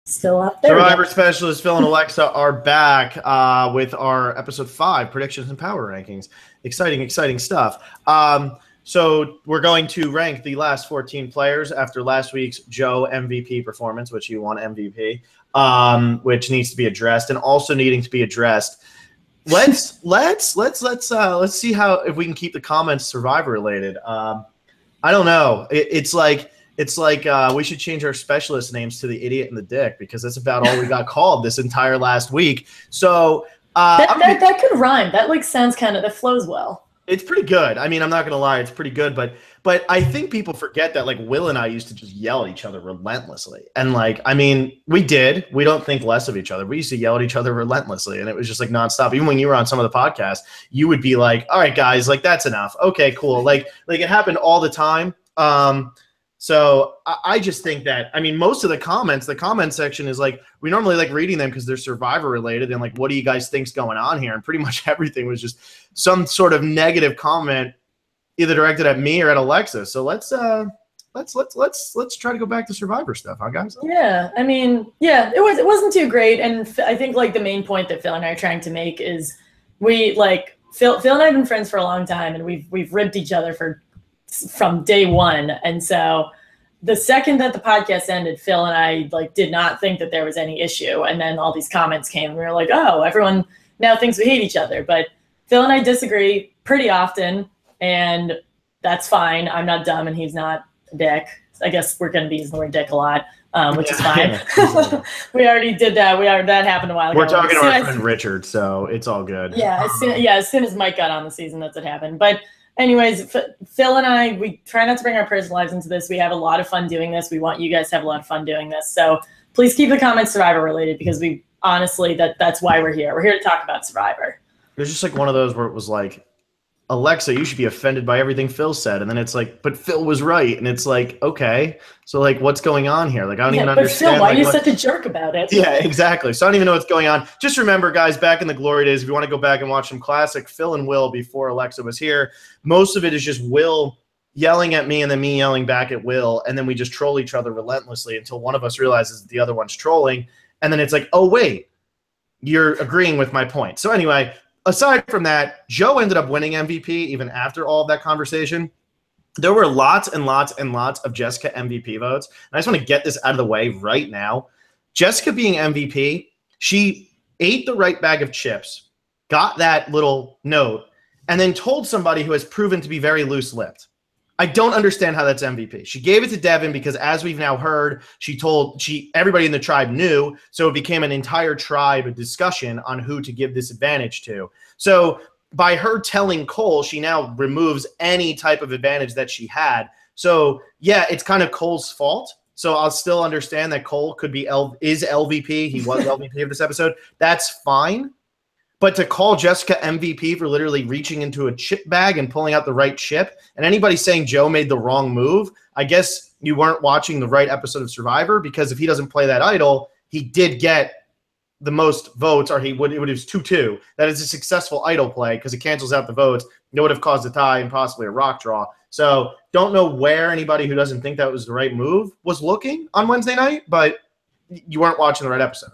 Still up there. Survivor specialist Phil and Alexa are back with our episode 5 predictions and power rankings. Exciting stuff. So we're going to rank the last 14 players after last week's Joe MVP performance, which you won MVP, which needs to be addressed, and also needing to be addressed. Let's see how if we can keep the comments Survivor related. I don't know. It's like we should change our specialist names to the idiot and the dick, because that's about all we got called this entire last week. So that could rhyme. That sounds that flows well. It's pretty good. I mean, I'm not gonna lie, it's pretty good, but I think people forget that Will and I used to just yell at each other relentlessly. And I mean, we did. We don't think less of each other. We used to yell at each other relentlessly, and it was just nonstop. Even when you were on some of the podcasts, you would be like, "All right, guys, that's enough. Okay, cool." It happened all the time. So I just think that, I mean, most of the comment section is we normally reading them because they're Survivor related and what do you guys think's going on here? And pretty much everything was just some sort of negative comment either directed at me or at Alexa. So let's try to go back to Survivor stuff, huh, guys? Yeah, I mean, yeah, it wasn't too great, and I think the main point that Phil and I are trying to make is we Phil and I have been friends for a long time, and we've ribbed each other from day one. And so the second that the podcast ended, Phil and I did not think that there was any issue. And then all these comments came and we were like, oh, everyone now thinks we hate each other. But Phil and I disagree pretty often, and that's fine. I'm not dumb and he's not a dick. I guess we're going to be using the word dick a lot, which is fine. We already did that. That happened a while ago. We're talking to our friend Richard, so it's all good. Yeah, as soon as Mike got on the season, that's what happened. But anyways, Phil and I, we try not to bring our personal lives into this. We have a lot of fun doing this. We want you guys to have a lot of fun doing this. So please keep the comments Survivor related, because we honestly, that's why we're here. We're here to talk about Survivor. There's just one of those where it was Alexa, you should be offended by everything Phil said. And then it's but Phil was right. And it's okay. So what's going on here? I don't even understand. Phil, why are you such a jerk about it? Yeah, exactly. So I don't even know what's going on. Just remember, guys, back in the glory days, if you want to go back and watch some classic Phil and Will before Alexa was here, most of it is just Will yelling at me and then me yelling back at Will. And then we just troll each other relentlessly until one of us realizes that the other one's trolling. And then it's oh, wait, you're agreeing with my point. So anyway, aside from that, Joe ended up winning MVP even after all of that conversation. There were lots and lots and lots of Jessica MVP votes. And I just want to get this out of the way right now. Jessica being MVP, she ate the right bag of chips, got that little note, and then told somebody who has proven to be very loose-lipped. I don't understand how that's MVP. She gave it to Devin because, as we've now heard, everybody in the tribe knew, so it became an entire tribe discussion on who to give this advantage to. So by her telling Cole, she now removes any type of advantage that she had. So yeah, it's kind of Cole's fault. So I'll still understand that Cole could be is LVP. He was LVP of this episode. That's fine. But to call Jessica MVP for literally reaching into a chip bag and pulling out the right chip, and anybody saying Joe made the wrong move, I guess you weren't watching the right episode of Survivor, because if he doesn't play that idol, he did get the most votes, or it was 2-2. That is a successful idol play because it cancels out the votes. It would have caused a tie and possibly a rock draw. So don't know where anybody who doesn't think that was the right move was looking on Wednesday night, but you weren't watching the right episode.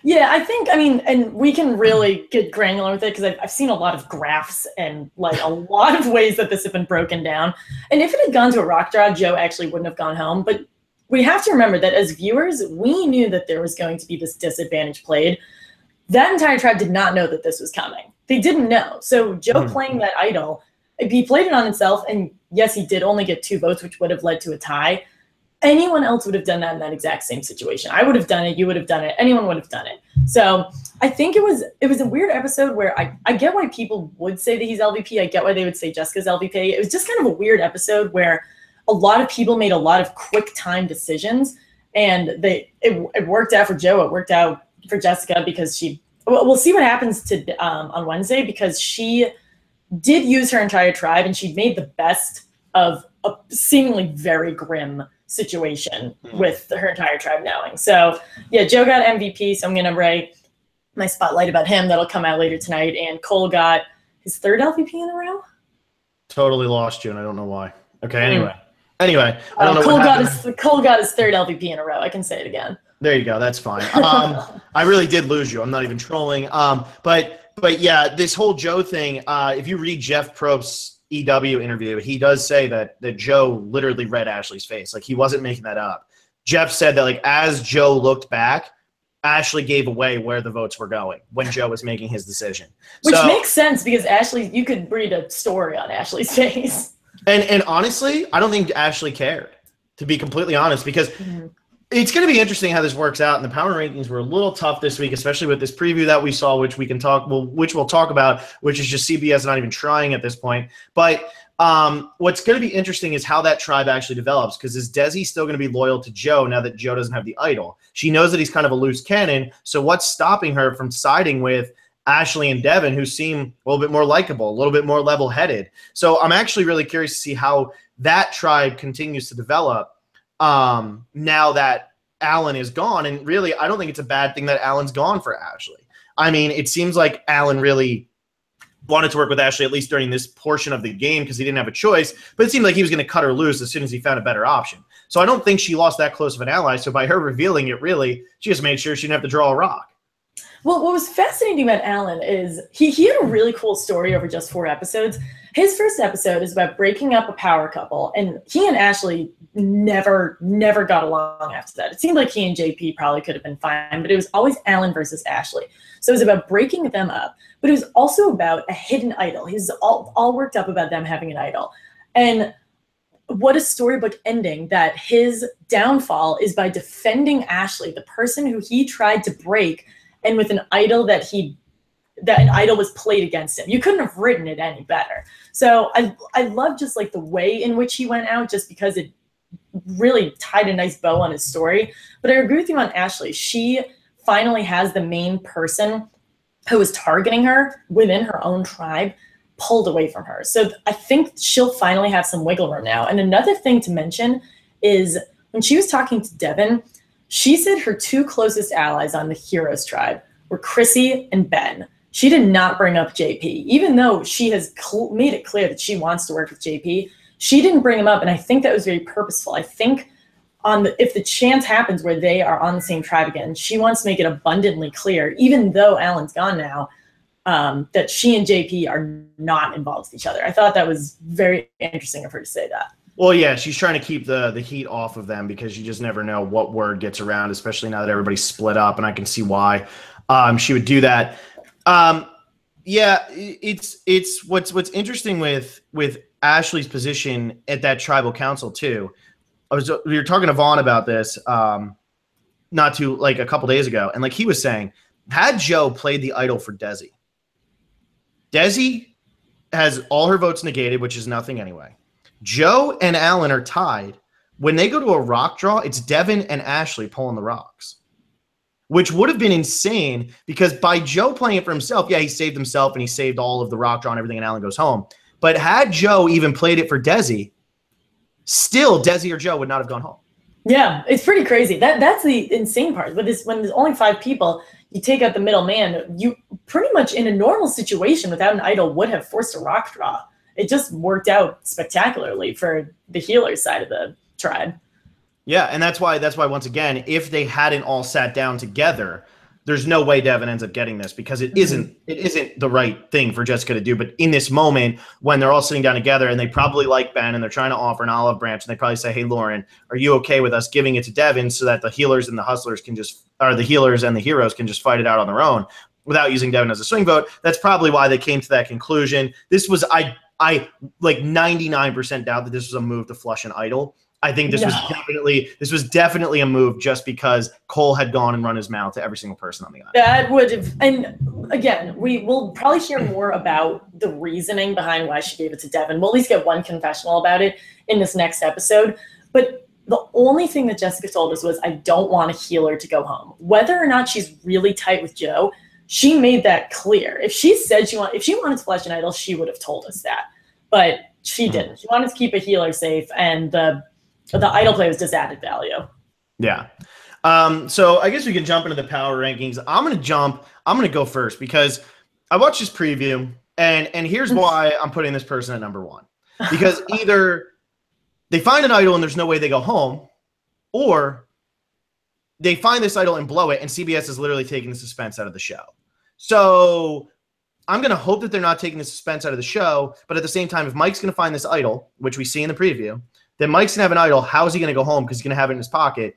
Yeah, I mean, and we can really get granular with it because I've seen a lot of graphs and a lot of ways that this has been broken down. And if it had gone to a rock draw, Joe actually wouldn't have gone home. But we have to remember that as viewers, we knew that there was going to be this disadvantage played. That entire tribe did not know that this was coming. They didn't know. So Joe playing that idol, he played it on himself. And yes, he did only get 2 votes, which would have led to a tie. Anyone else would have done that in that exact same situation. I would have done it. You would have done it. Anyone would have done it. So I think it was a weird episode where I get why people would say that he's LVP. I get why they would say Jessica's LVP. It was just kind of a weird episode where a lot of people made a lot of quick time decisions, and it worked out for Joe. It worked out for Jessica because we'll see what happens on Wednesday, because she did use her entire tribe and she made the best of a seemingly very grim situation with her entire tribe knowing. So yeah, Joe got MVP, so I'm gonna write my spotlight about him. That'll come out later tonight. And Cole got his 3rd LVP in a row. Totally lost you, and I don't know why. Okay, anyway, I don't know. Cole got his 3rd LVP in a row. I can say it again. There you go. That's fine. I really did lose you. I'm not even trolling. But yeah, this whole Joe thing. If you read Jeff Probst's EW interview, he does say that Joe literally read Ashley's face. Like he wasn't making that up. Jeff said that like as Joe looked back, Ashley gave away where the votes were going when Joe was making his decision. Which makes sense because Ashley, you could read a story on Ashley's face. And honestly, I don't think Ashley cared, to be completely honest, because it's going to be interesting how this works out. And the power rankings were a little tough this week, especially with this preview that we saw, which we'll talk about, which is just CBS not even trying at this point. But what's going to be interesting is how that tribe actually develops, because is Desi still going to be loyal to Joe now that Joe doesn't have the idol? She knows that he's kind of a loose cannon. So what's stopping her from siding with Ashley and Devin, who seem a little bit more likable, a little bit more level-headed? So I'm actually really curious to see how that tribe continues to develop now that Alan is gone. And really, I don't think it's a bad thing that Alan's gone for Ashley. I mean, it seems like Alan really wanted to work with Ashley, at least during this portion of the game, because he didn't have a choice, but it seemed like he was going to cut her loose as soon as he found a better option. So I don't think she lost that close of an ally. So by her revealing it, really, she just made sure she didn't have to draw a rock. Well, what was fascinating about Alan is he had a really cool story over just 4 episodes. His first episode is about breaking up a power couple, and he and Ashley never got along after that. It seemed like he and JP probably could have been fine, but it was always Alan versus Ashley. So it was about breaking them up, but it was also about a hidden idol. He was all worked up about them having an idol. And what a storybook ending that his downfall is by defending Ashley, the person who he tried to break, and with an idol that an idol was played against him. You couldn't have written it any better. So I love just like the way in which he went out, just because it really tied a nice bow on his story. But I agree with you on Ashley. She finally has the main person who was targeting her within her own tribe pulled away from her. So I think she'll finally have some wiggle room now. And another thing to mention is when she was talking to Devin, she said her 2 closest allies on the Heroes tribe were Chrissy and Ben. She did not bring up JP, even though she has made it clear that she wants to work with JP. She didn't bring him up, and I think that was very purposeful. I think if the chance happens where they are on the same tribe again, she wants to make it abundantly clear, even though Alan's gone now, that she and JP are not involved with each other. I thought that was very interesting of her to say that. Well, yeah, she's trying to keep the heat off of them, because you just never know what word gets around, especially now that everybody's split up, and I can see why she would do that. Yeah, it's what's interesting with Ashley's position at that tribal council too. We were talking to Vaughn about this a couple days ago, and like he was saying, had Joe played the idol for Desi has all her votes negated, which is nothing anyway. Joe and Alan are tied. When they go to a rock draw, it's Devin and Ashley pulling the rocks, which would have been insane, because by Joe playing it for himself, yeah, he saved himself and he saved all of the rock draw and everything, and Alan goes home. But had Joe even played it for Desi, still Desi or Joe would not have gone home. Yeah, it's pretty crazy. That's the insane part. When there's only 5 people, you take out the middle man, you pretty much in a normal situation without an idol would have forced a rock draw. It just worked out spectacularly for the healers side of the tribe. Yeah, and that's why once again, if they hadn't all sat down together, there's no way Devin ends up getting this, because it isn't the right thing for Jessica to do. But in this moment, when they're all sitting down together and they probably like Ben and they're trying to offer an olive branch, and they probably say, "Hey, Lauren, are you okay with us giving it to Devin so that the healers and the hustlers the healers and the heroes can just fight it out on their own without using Devin as a swing vote?" That's probably why they came to that conclusion. This was I like 99% doubt that this was a move to flush an idol. I think this was definitely a move just because Cole had gone and run his mouth to every single person on the island. That would have, and again, we will probably hear more about the reasoning behind why she gave it to Devin. We'll at least get one confessional about it in this next episode. But the only thing that Jessica told us was, I don't want a healer to go home. Whether or not she's really tight with Joe, she made that clear. If she said if she wanted to flush an idol, she would have told us that. But she didn't. She wanted to keep a healer safe, and the idol play was just added value. Yeah. So I guess we can jump into the power rankings. I'm going to go first because I watched this preview, and here's why I'm putting this person at number 1. Because either they find an idol and there's no way they go home, or they find this idol and blow it, and CBS is literally taking the suspense out of the show. So I'm going to hope that they're not taking the suspense out of the show, but at the same time, if Mike's going to find this idol, which we see in the preview, then Mike's going to have an idol. How is he going to go home? Because he's going to have it in his pocket.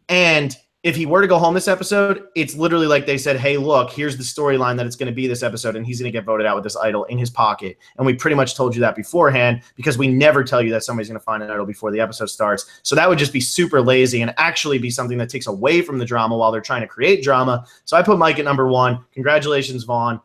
And if he were to go home this episode, it's literally like they said, hey, look, here's the storyline that it's going to be this episode, and he's going to get voted out with this idol in his pocket. And we pretty much told you that beforehand because we never tell you that somebody's going to find an idol before the episode starts. So that would just be super lazy and actually be something that takes away from the drama while they're trying to create drama. So I put Mike at number 1. Congratulations, Vaughn,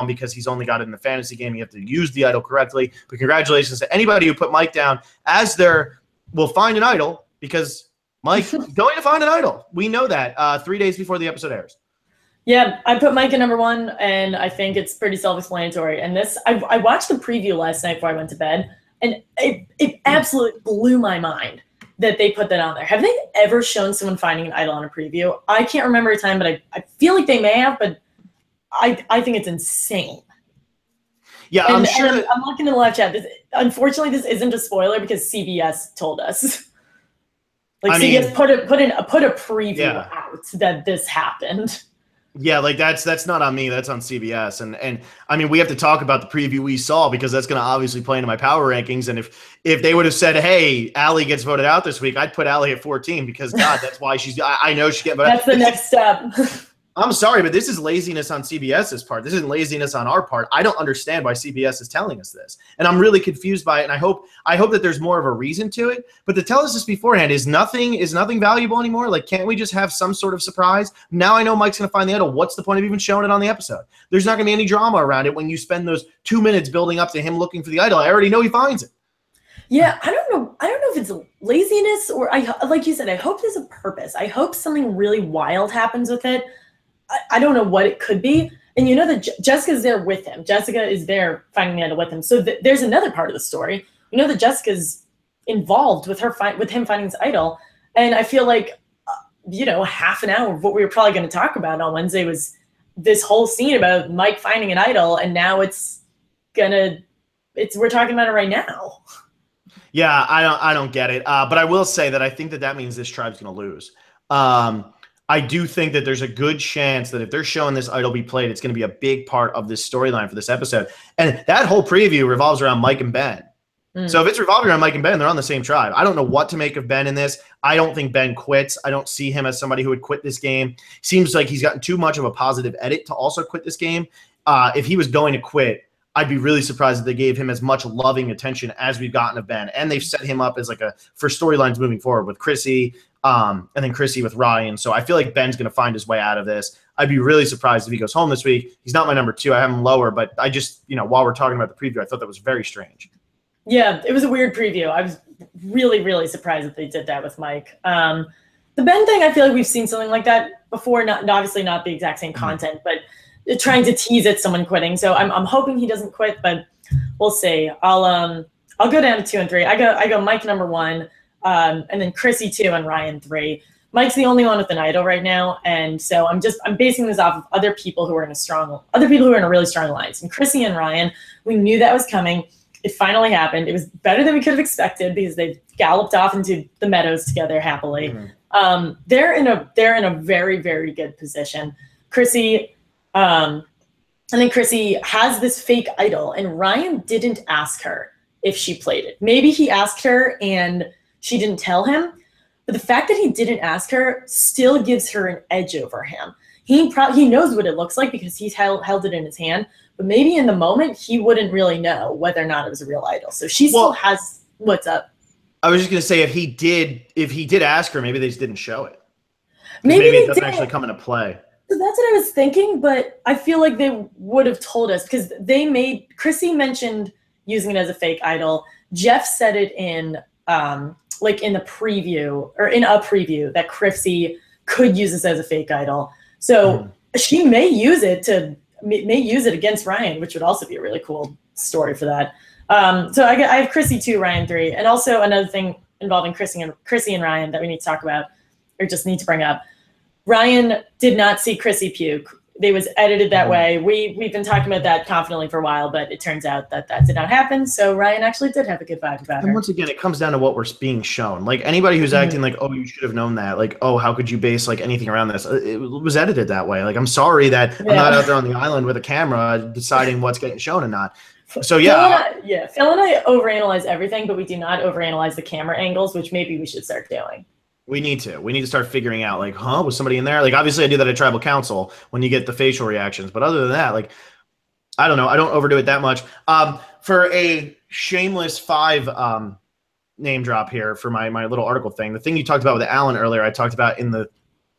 because he's only got it in the fantasy game. You have to use the idol correctly. But congratulations to anybody who put Mike down as their will find an idol, because Mike going to find an idol. We know that 3 days before the episode airs. Yeah, I put Mike at number 1, and I think it's pretty self-explanatory. And this, I watched the preview last night before I went to bed, and it absolutely blew my mind that they put that on there. Have they ever shown someone finding an idol on a preview? I can't remember a time, but I feel like they may have, but I think it's insane. Yeah, I'm sure. I'm looking in the live chat. Unfortunately, this isn't a spoiler because CBS told us. Like, CBS put a preview out that this happened. Yeah, like that's not on me. That's on CBS. And I mean, we have to talk about the preview we saw because that's going to obviously play into my power rankings. And if they would have said, hey, Allie gets voted out this week, I'd put Allie at 14 because, God, that's why I know she get voted out. That's the next step. I'm sorry, but this is laziness on CBS's part. This isn't laziness on our part. I don't understand why CBS is telling us this. And I'm really confused by it. And I hope that there's more of a reason to it. But to tell us this beforehand is nothing valuable anymore. Like, can't we just have some sort of surprise? Now I know Mike's going to find the idol. What's the point of even showing it on the episode? There's not going to be any drama around it when you spend those 2 minutes building up to him looking for the idol. I already know he finds it. Yeah, I don't know if it's laziness or, like you said, I hope there's a purpose. I hope something really wild happens with it. I don't know what it could be. And you know that Jessica's there with him. Jessica is there finding the idol with him. So there's another part of the story. You know that Jessica's involved with with him finding his idol. And I feel like, half an hour of what we were probably going to talk about on Wednesday was this whole scene about Mike finding an idol. And now we're talking about it right now. Yeah, I don't get it. But I will say that I think that means this tribe's going to lose. I do think that there's a good chance that if they're showing this idol be played, it's going to be a big part of this storyline for this episode. And that whole preview revolves around Mike and Ben. So if it's revolving around Mike and Ben, they're on the same tribe. I don't know what to make of Ben in this. I don't think Ben quits. I don't see him as somebody who would quit this game. Seems like he's gotten too much of a positive edit to also quit this game. If he was going to quit, I'd be really surprised if they gave him as much loving attention as we've gotten of Ben. And they've set him up as for storylines moving forward with Chrissy, and then Chrissy with Ryan. So I feel like Ben's going to find his way out of this. I'd be really surprised if he goes home this week. He's not my number 2. I have him lower, but I just, while we're talking about the preview, I thought that was very strange. Yeah, it was a weird preview. I was really, really surprised that they did that with Mike. The Ben thing, I feel like we've seen something like that before. Not obviously not the exact same content, but trying to tease at someone quitting. So I'm hoping he doesn't quit, but we'll see. I'll go down to 2 and 3. I go Mike number 1. And then Chrissy 2 and Ryan 3. Mike's the only one with an idol right now, and so I'm basing this off of other people who are in a really strong alliance. And Chrissy and Ryan, we knew that was coming. It finally happened. It was better than we could have expected because they galloped off into the meadows together happily. They're in a very, very good position. Chrissy, and then Chrissy has this fake idol, and Ryan didn't ask her if she played it. Maybe he asked her and she didn't tell him, but the fact that he didn't ask her still gives her an edge over him. He knows what it looks like because he's held it in his hand, but maybe in the moment he wouldn't really know whether or not it was a real idol. So she still has what's up. I was just gonna say if he did ask her, maybe they just didn't show it. Maybe it doesn't actually come into play. So that's what I was thinking, but I feel like they would have told us because Chrissy mentioned using it as a fake idol. Jeff said it in in the preview or in a preview that Chrissy could use this as a fake idol. So she may use it against Ryan, which would also be a really cool story for that. So I have Chrissy 2, Ryan 3. And also another thing involving Chrissy and Ryan that we need to talk about or just need to bring up. Ryan did not see Chrissy puke. They was edited that way. We've been talking about that confidently for a while, but it turns out that did not happen. So Ryan actually did have a good vibe about her. And once again, it comes down to what we're being shown. Like anybody who's acting like, oh, you should have known that. Like, oh, how could you base like anything around this? It was edited that way. Like, I'm sorry that I'm not out there on the island with a camera deciding what's getting shown and not. So yeah, Phil and I overanalyze everything, but we do not overanalyze the camera angles, which maybe we should start doing. We need to start figuring out like, was somebody in there? Like, obviously I do that at tribal council when you get the facial reactions, but other than that, like, I don't know. I don't overdo it that much. For a shameless 5 name drop here for my little article thing, the thing you talked about with Alan earlier, I talked about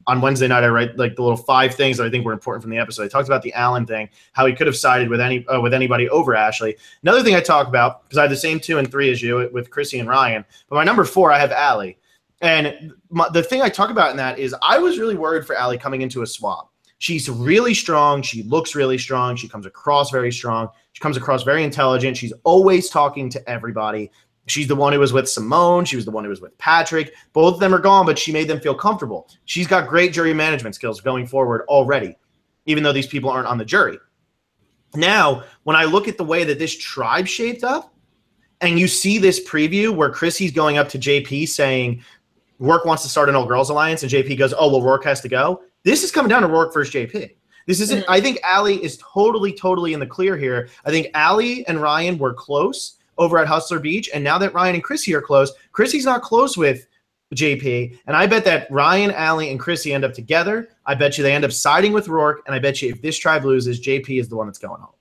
on Wednesday night. I write like the little 5 things that I think were important from the episode. I talked about the Alan thing, how he could have sided with anybody over Ashley. Another thing I talk about, because I have the same 2 and 3 as you with Chrissy and Ryan, but my number 4, I have Allie. And the thing I talk about in that is I was really worried for Allie coming into a swap. She's really strong. She looks really strong. She comes across very strong. She comes across very intelligent. She's always talking to everybody. She's the one who was with Simone. She was the one who was with Patrick. Both of them are gone, but she made them feel comfortable. She's got great jury management skills going forward already, even though these people aren't on the jury. Now, when I look at the way that this tribe shaped up, and you see this preview where Chrissy's going up to JP saying, Rourke wants to start an all-girls alliance, and JP goes, oh, well, Rourke has to go. This is coming down to Rourke versus JP. This isn't – I think Allie is totally in the clear here. I think Allie and Ryan were close over at Hustler Beach, and now that Ryan and Chrissy are close, Chrissy's not close with JP, and I bet that Ryan, Allie, and Chrissy end up together. I bet you they end up siding with Rourke, and I bet you if this tribe loses, JP is the one that's going home.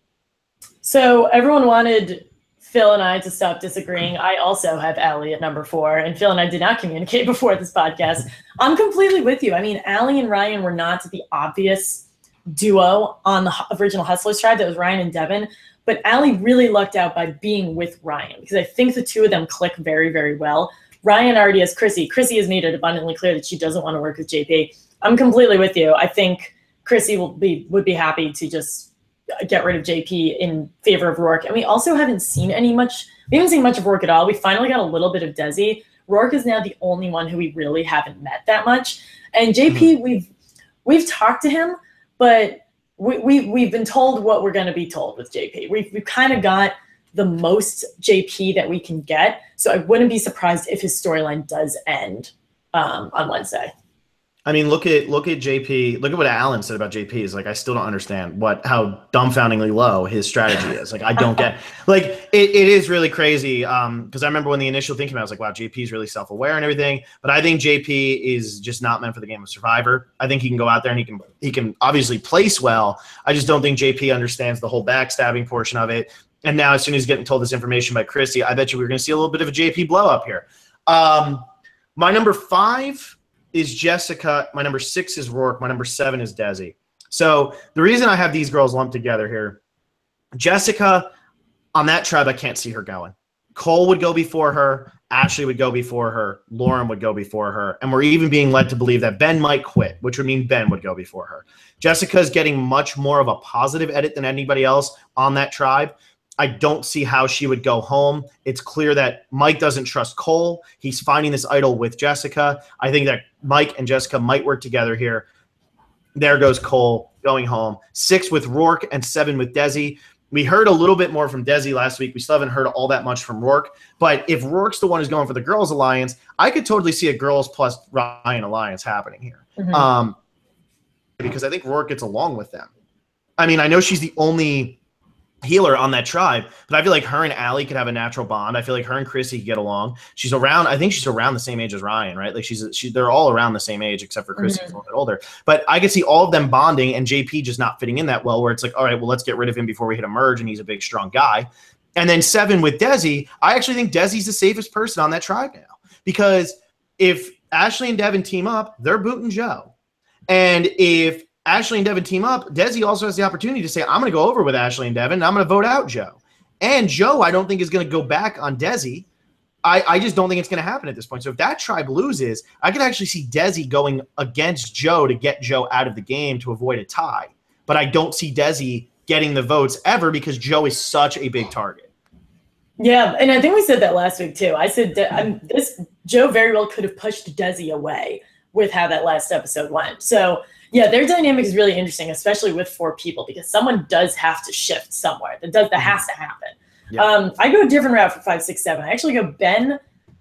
So everyone wanted – Phil and I to stop disagreeing. I also have Allie at number 4, and Phil and I did not communicate before this podcast. I'm completely with you. I mean, Allie and Ryan were not the obvious duo on the original Hustlers tribe. That was Ryan and Devin. But Allie really lucked out by being with Ryan because I think the 2 of them click very, very well. Ryan already has Chrissy. Chrissy has made it abundantly clear that she doesn't want to work with JP. I'm completely with you. I think Chrissy would be happy to just get rid of JP in favor of Rourke. And we also haven't seen we haven't seen much of Rourke at all. We finally got a little bit of Desi. Rourke is now the only one who we really haven't met that much. And JP, we've talked to him, but we've been told what we're going to be told with JP. We've kind of got the most JP that we can get. So I wouldn't be surprised if his storyline does end on Wednesday. I mean, look at JP. Look at what Alan said about JP. Is like, I still don't understand how dumbfoundingly low his strategy is. Like, I don't get. Like, it is really crazy. Because I remember when the initial thinking, I was like, wow, JP is really self-aware and everything. But I think JP is just not meant for the game of Survivor. I think he can go out there and he can obviously place well. I just don't think JP understands the whole backstabbing portion of it. And now, as soon as he's getting told this information by Chrissy, I bet you we're going to see a little bit of a JP blow up here. My number 5 is Jessica. My number 6 is Rourke. My number 7 is Desi. So the reason I have these girls lumped together here, Jessica, on that tribe, I can't see her going. Cole would go before her. Ashley would go before her. Lauren would go before her. And we're even being led to believe that Ben might quit, which would mean Ben would go before her. Jessica's getting much more of a positive edit than anybody else on that tribe. I don't see how she would go home. It's clear that Mike doesn't trust Cole. He's finding this idol with Jessica. I think that Mike and Jessica might work together here. There goes Cole going home. 6 with Rourke and 7 with Desi. We heard a little bit more from Desi last week. We still haven't heard all that much from Rourke. But if Rourke's the one who's going for the girls' alliance, I could totally see a girls plus Ryan alliance happening here. Mm-hmm. Because I think Rourke gets along with them. I mean, I know she's the only healer on that tribe, but I feel like her and Allie could have a natural bond. I feel like her and Chrissy could get along. I think she's around the same age as Ryan, right? Like they're all around the same age except for Chrissy, who's a little bit older. But I could see all of them bonding and JP just not fitting in that well, where it's like, all right, well, let's get rid of him before we hit a merge, and he's a big, strong guy. And then 7 with Desi, I actually think Desi's the safest person on that tribe now, because if Ashley and Devin team up, they're booting Joe. And if Ashley and Devin team up, Desi also has the opportunity to say, I'm going to go over with Ashley and Devin, and I'm going to vote out Joe. And Joe, I don't think is going to go back on Desi. I just don't think it's going to happen at this point. So if that tribe loses, I could actually see Desi going against Joe to get Joe out of the game to avoid a tie. But I don't see Desi getting the votes ever because Joe is such a big target. Yeah, and I think we said that last week too. I said this Joe very well could have pushed Desi away with how that last episode went. So Yeah, their dynamic is really interesting, especially with 4 people, because someone does have to shift somewhere. That has to happen. Yeah. I go a different route for 5, 6, 7. I actually go Ben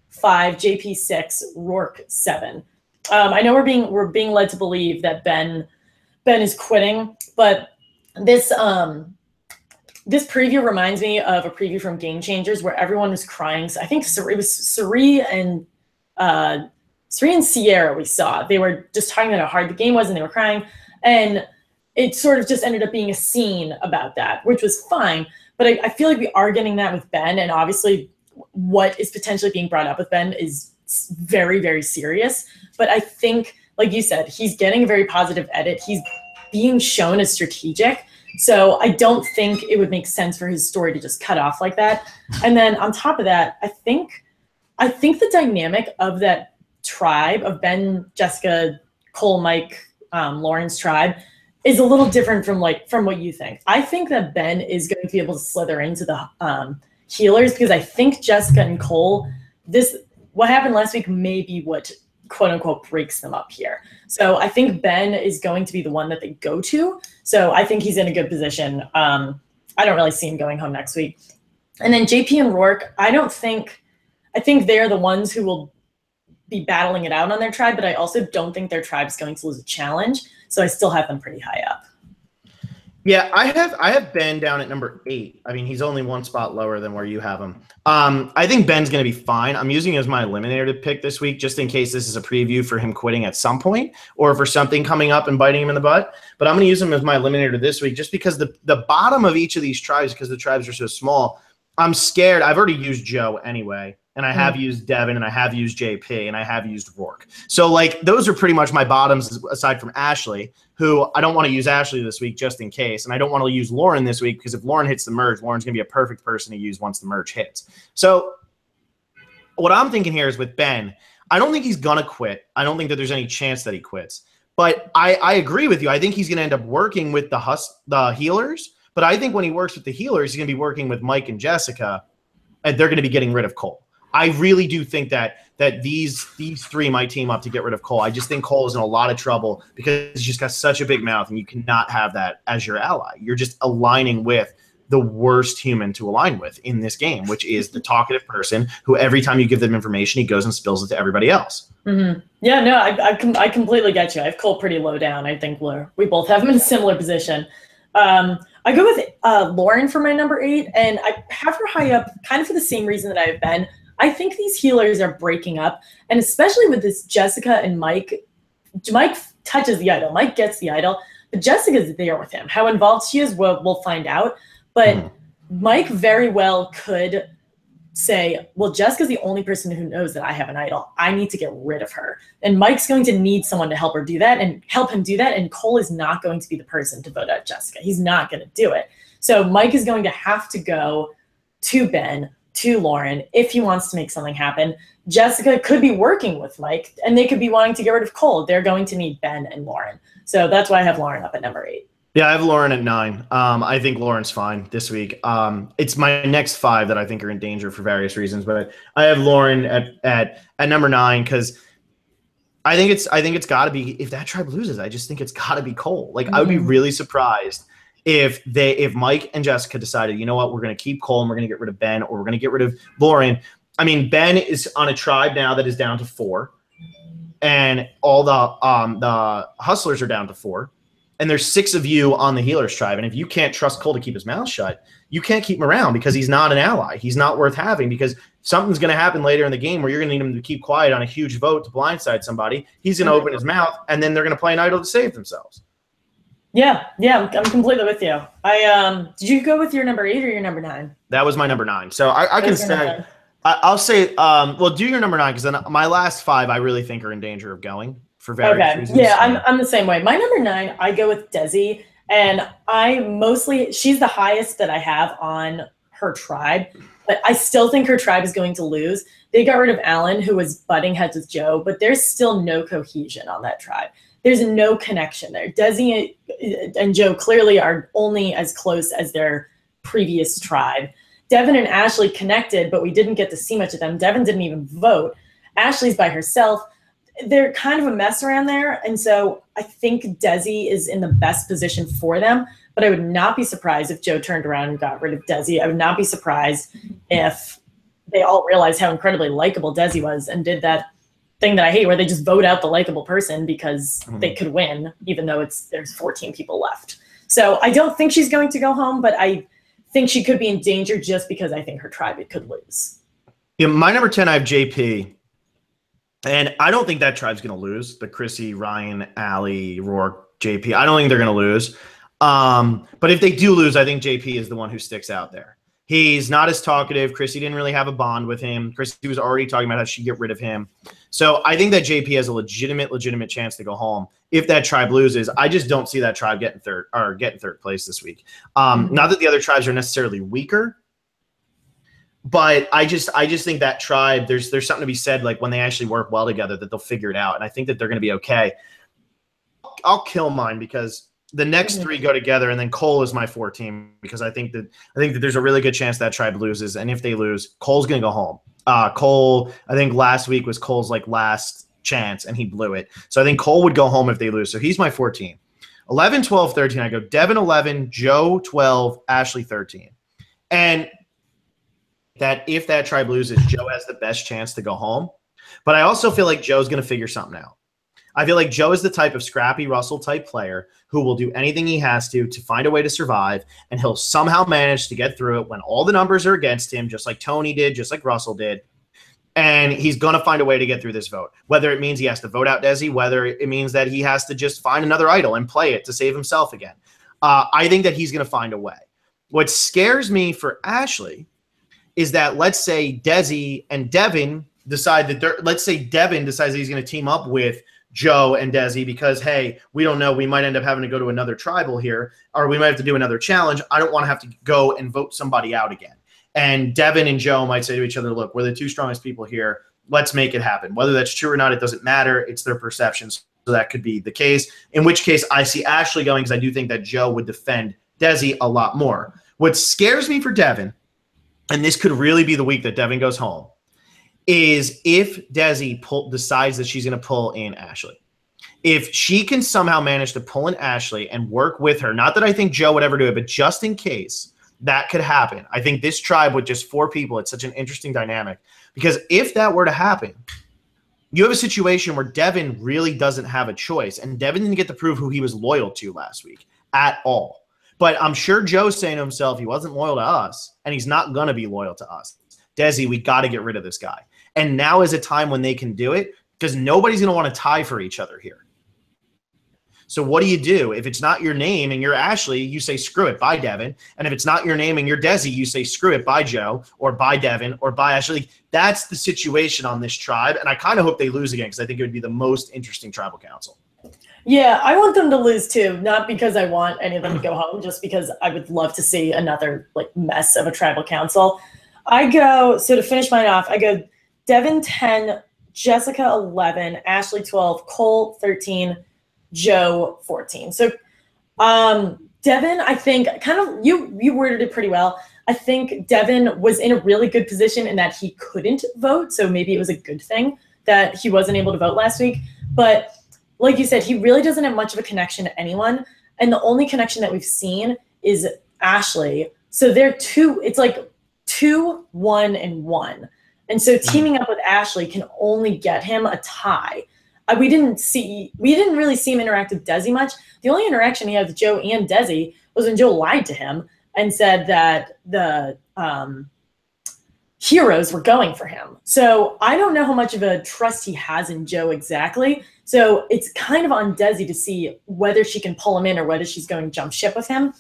5, JP 6, Rourke 7. I know we're being led to believe that Ben is quitting, but this preview reminds me of a preview from Game Changers where everyone was crying. So I think it was Suri and Sierra we saw. They were just talking about how hard the game was and they were crying. And it sort of just ended up being a scene about that, which was fine. But I feel like we are getting that with Ben. And obviously what is potentially being brought up with Ben is very, very serious. But I think, like you said, he's getting a very positive edit. He's being shown as strategic. So I don't think it would make sense for his story to just cut off like that. And then on top of that, I think the dynamic of that tribe of Ben, Jessica, Cole, Mike, Lauren's tribe is a little different from what you think. I think that Ben is going to be able to slither into the healers because I think Jessica and Cole, what happened last week may be what quote unquote breaks them up here. So I think Ben is going to be the one that they go to. So I think he's in a good position. I don't really see him going home next week. And then JP and Rourke, I think they're the ones who will be battling it out on their tribe, but I also don't think their tribe's going to lose a challenge. So I still have them pretty high up. Yeah, I have Ben down at number 8. I mean, he's only one spot lower than where you have him. I think Ben's going to be fine. I'm using him as my eliminator to pick this week just in case this is a preview for him quitting at some point or for something coming up and biting him in the butt. But I'm going to use him as my eliminator this week just because the bottom of each of these tribes, because the tribes are so small, I'm scared. I've already used Joe anyway. And I have used Devin, and I have used JP, and I have used Rourke. So, like, those are pretty much my bottoms aside from Ashley, who I don't want to use Ashley this week just in case. And I don't want to use Lauren this week because if Lauren hits the merge, Lauren's going to be a perfect person to use once the merge hits. So what I'm thinking here is with Ben, I don't think he's going to quit. I don't think that there's any chance that he quits. But I agree with you. I think he's going to end up working with the healers. But I think when he works with the healers, he's going to be working with Mike and Jessica, and they're going to be getting rid of Cole. I really do think that these 3 might team up to get rid of Cole. I just think Cole is in a lot of trouble because he's just got such a big mouth, and you cannot have that as your ally. You're just aligning with the worst human to align with in this game, which is the talkative person who every time you give them information, he goes and spills it to everybody else. Mm-hmm. Yeah, no, I completely get you. I have Cole pretty low down. I think we both have him in a similar position. I go with Lauren for my number 8, and I have her high up kind of for the same reason that I have been. I think these healers are breaking up, and especially with this Jessica and Mike. Mike touches the idol. Mike gets the idol, but Jessica's there with him. How involved she is, we'll find out. But Mike very well could say, well, Jessica's the only person who knows that I have an idol. I need to get rid of her. And Mike's going to need someone to help her do that and help him do that. And Cole is not going to be the person to vote out Jessica. He's not going to do it. So Mike is going to have to go to Ben, to Lauren, if he wants to make something happen. Jessica could be working with Mike, and they could be wanting to get rid of Cole. They're going to need Ben and Lauren. So that's why I have Lauren up at number 8. Yeah, I have Lauren at 9. I think Lauren's fine this week. It's my next 5 that I think are in danger for various reasons, but I have Lauren at number 9 because I think it's got to be, if that tribe loses, I just think it's got to be Cole. Like, I would be really surprised if Mike and Jessica decided, you know what, we're going to keep Cole and we're going to get rid of Ben, or we're going to get rid of Lauren. I mean, Ben is on a tribe now that is down to 4, and all the hustlers are down to 4, and there's 6 of you on the healers tribe. And if you can't trust Cole to keep his mouth shut, you can't keep him around because he's not an ally. He's not worth having because something's going to happen later in the game where you're going to need him to keep quiet on a huge vote to blindside somebody. He's going to open his mouth, and then they're going to play an idol to save themselves. Yeah, I'm completely with you. Did you go with your number 8 or your number 9? That was my number 9. So I can say, I'll say, well, do your number 9 because then my last 5 I really think are in danger of going for various reasons. Yeah, I'm the same way. My number 9, I go with Desi, and she's the highest that I have on her tribe, but I still think her tribe is going to lose. They got rid of Alan, who was butting heads with Joe, but there's still no cohesion on that tribe. There's no connection there. Desi and Joe clearly are only as close as their previous tribe. Devin and Ashley connected, but we didn't get to see much of them. Devin didn't even vote. Ashley's by herself. they're kind of a mess around there. And so I think Desi is in the best position for them. But I would not be surprised if Joe turned around and got rid of Desi. I would not be surprised if they all realized how incredibly likable Desi was and did that thing that I hate where they just vote out the likable person because they could win, even though there's 14 people left. So I don't think she's going to go home, but I think she could be in danger just because I think her tribe could lose. Yeah, my number 10, I have JP. And I don't think that tribe's going to lose. The Chrissy, Ryan, Allie, Rourke, JP. I don't think they're going to lose. But if they do lose, I think JP is the one who sticks out there. He's not as talkative. Chrissy didn't really have a bond with him. Chrissy was already talking about how she'd get rid of him. So I think that JP has a legitimate chance to go home. If that tribe loses, I just don't see that tribe getting third place this week. Not that the other tribes are necessarily weaker, but I just think that tribe, there's something to be said, like when they actually work well together, that they'll figure it out. And I think that they're going to be okay. I'll kill mine because the next three go together, and then Cole is my 4 team because I think that there's a really good chance that tribe loses. And if they lose, Cole's going to go home. Cole, I think last week was Cole's like last chance and he blew it. So I think Cole would go home if they lose. So he's my 14. 11, 12, 13. I go Devin 11, Joe 12, Ashley 13. And that if that tribe loses, Joe has the best chance to go home. But I also feel like Joe's going to figure something out. I feel like Joe is the type of Scrappy Russell type player who will do anything he has to find a way to survive, and he'll somehow manage to get through it when all the numbers are against him, just like Tony did, just like Russell did. And he's going to find a way to get through this vote, whether it means he has to vote out Desi, whether it means that he has to just find another idol and play it to save himself again. I think that he's going to find a way. What scares me for Ashley is that let's say Desi and Devin decide that let's say Devin decides that he's going to team up with Joe and Desi because, hey, we don't know. We might end up having to go to another tribal here, or we might have to do another challenge. I don't want to have to go and vote somebody out again. And Devin and Joe might say to each other, look, we're the 2 strongest people here. Let's make it happen. Whether that's true or not, it doesn't matter. It's their perceptions. So that could be the case, in which case I see Ashley going because I do think that Joe would defend Desi a lot more. What scares me for Devin, and this could really be the week that Devin goes home, is if Desi decides that she's going to pull in Ashley. If she can somehow manage to pull in Ashley and work with her, not that I think Joe would ever do it, but just in case that could happen, I think this tribe with just 4 people, it's such an interesting dynamic. Because if that were to happen, you have a situation where Devin really doesn't have a choice, and Devin didn't get to prove who he was loyal to last week at all. But I'm sure Joe's saying to himself, he wasn't loyal to us, and he's not going to be loyal to us. Desi, we got to get rid of this guy. And now is a time when they can do it because nobody's going to want to tie for each other here. So what do you do? If it's not your name and you're Ashley, you say, screw it, bye, Devin. And if it's not your name and you're Desi, you say, screw it, bye, Joe, or bye, Devin, or bye, Ashley. That's the situation on this tribe. And I kind of hope they lose again because I think it would be the most interesting tribal council. Yeah, I want them to lose too, not because I want any of them to go home, just because I would love to see another like mess of a tribal council. So to finish mine off, I go Devin 10, Jessica 11, Ashley 12, Cole 13, Joe 14. So Devin, I think kind of you worded it pretty well. I think Devin was in a really good position in that he couldn't vote. So maybe it was a good thing that he wasn't able to vote last week. But like you said, he really doesn't have much of a connection to anyone. And the only connection that we've seen is Ashley. So they're it's like 2, 1, and 1. And so teaming up with Ashley can only get him a tie. We didn't really see him interact with Desi much. The only interaction he had with Joe and Desi was when Joe lied to him and said that the heroes were going for him. So I don't know how much of a trust he has in Joe exactly. So it's kind of on Desi to see whether she can pull him in or whether she's going to jump ship with him.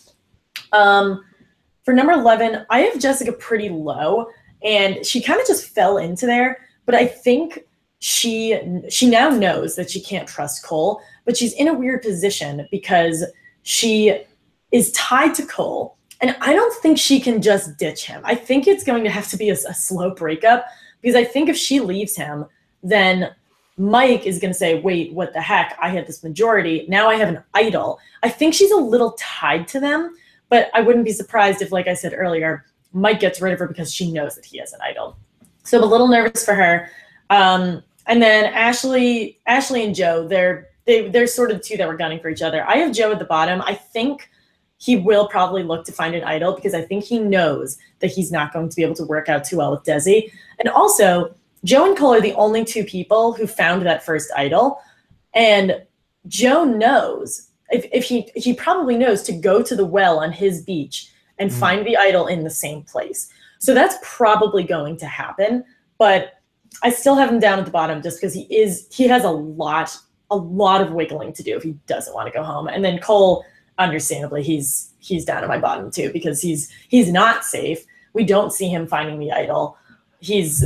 For number 11, I have Jessica pretty low, and she kind of just fell into there. But I think she now knows that she can't trust Cole, but she's in a weird position because she is tied to Cole. And I don't think she can just ditch him. I think it's going to have to be a slow breakup because I think if she leaves him, then Mike is going to say, wait, what the heck? I had this majority. Now I have an idol. I think she's a little tied to them, but I wouldn't be surprised if, like I said earlier, Mike gets rid of her because she knows that he has an idol. So I'm a little nervous for her. And then Ashley and Joe, they're sort of the two that were gunning for each other. I have Joe at the bottom. I think he will probably look to find an idol because I think he knows that he's not going to be able to work out too well with Desi. And also, Joe and Cole are the only two people who found that first idol. And Joe knows, if he probably knows to go to the well on his beach and find the idol in the same place. So that's probably going to happen. But I still have him down at the bottom just because he has a lot of wiggling to do if he doesn't want to go home. And then Cole, understandably, he's down at my bottom too because he's not safe. We don't see him finding the idol. He's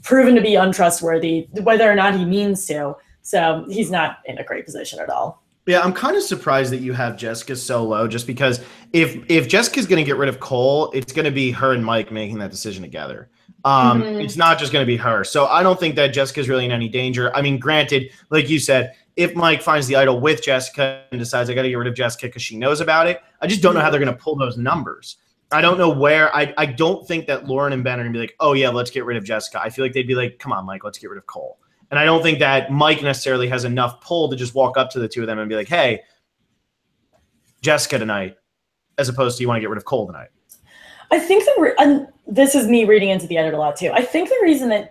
proven to be untrustworthy, whether or not he means to. So he's not in a great position at all. Yeah, I'm kind of surprised that you have Jessica so low, just because if Jessica's going to get rid of Cole, it's going to be her and Mike making that decision together. It's not just going to be her. So I don't think that Jessica's really in any danger. I mean, granted, like you said, if Mike finds the idol with Jessica and decides I got to get rid of Jessica because she knows about it, I just don't know how they're going to pull those numbers. I don't know where. I don't think that Lauren and Ben are going to be like, oh, yeah, let's get rid of Jessica. I feel like they'd be like, come on, Mike, let's get rid of Cole. And I don't think that Mike necessarily has enough pull to just walk up to the two of them and be like, hey, Jessica tonight, as opposed to you want to get rid of Cole tonight. I think and this is me reading into the edit a lot too. I think the reason that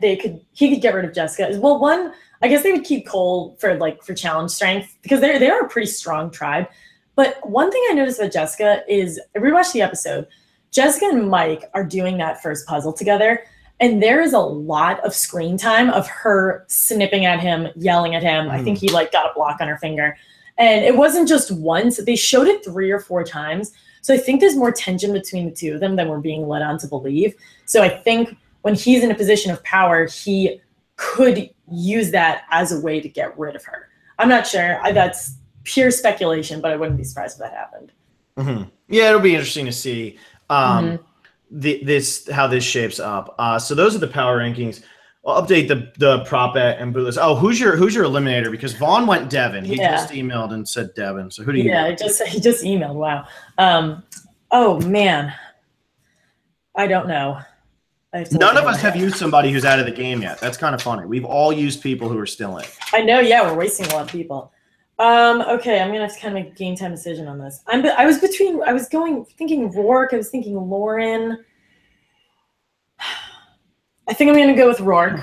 he could get rid of Jessica is, well, one, I guess they would keep Cole for challenge strength because they are a pretty strong tribe. But one thing I noticed about Jessica is I rewatched the episode. Jessica and Mike are doing that first puzzle together. And there is a lot of screen time of her snipping at him, yelling at him. I think he got a block on her finger. And it wasn't just once. They showed it 3 or 4 times. So I think there's more tension between the two of them than we're being led on to believe. So I think when he's in a position of power, he could use that as a way to get rid of her. I'm not sure. That's pure speculation, but I wouldn't be surprised if that happened. Yeah, it'll be interesting to see. How this shapes up. So those are the power rankings. I'll update the prop bet and bootless. Oh, who's your eliminator? Because Vaughn went Devin. He just emailed and said Devin. So who do you? Yeah, he just emailed. Wow. Oh man, I don't know. None of us have used somebody who's out of the game yet. That's kind of funny. We've all used people who are still in. I know. Yeah, we're wasting a lot of people. Okay, I'm gonna have to kind of make a game time decision on this. I was thinking Rourke. I was thinking Lauren. I think I'm gonna go with Rourke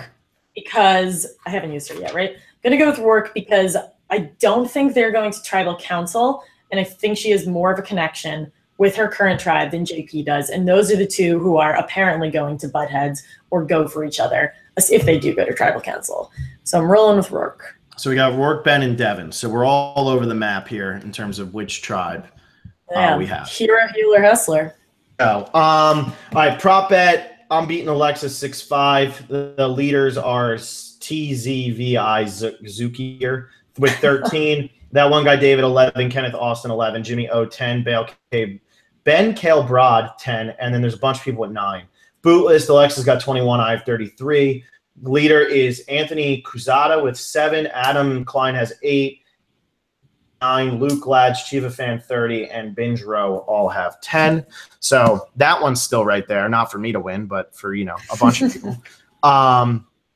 because I haven't used her yet, right? I'm gonna go with Rourke because I don't think they're going to tribal council, and I think she has more of a connection with her current tribe than JP does, and those are the two who are apparently going to butt heads or go for each other if they do go to tribal council. So I'm rolling with Rourke. So we got Rourke, Ben, and Devin. So we're all over the map here in terms of which tribe we have. Hero, healer, hustler. All right, prop bet. I'm beating Alexis 6-5. The leaders are TZVI Zukier with 13. That one guy, David, 11. Kenneth Austin, 11. Jimmy O, 10. Ben Kale Broad, 10. And then there's a bunch of people at 9. Bootlist, Alexis got 21. I have 33. Leader is Anthony Cruzada with 7. Adam Klein has 8. 9. Luke Ladge, Chiva Fan 30, and Binge Row all have 10. So that one's still right there. Not for me to win, but for a bunch of people.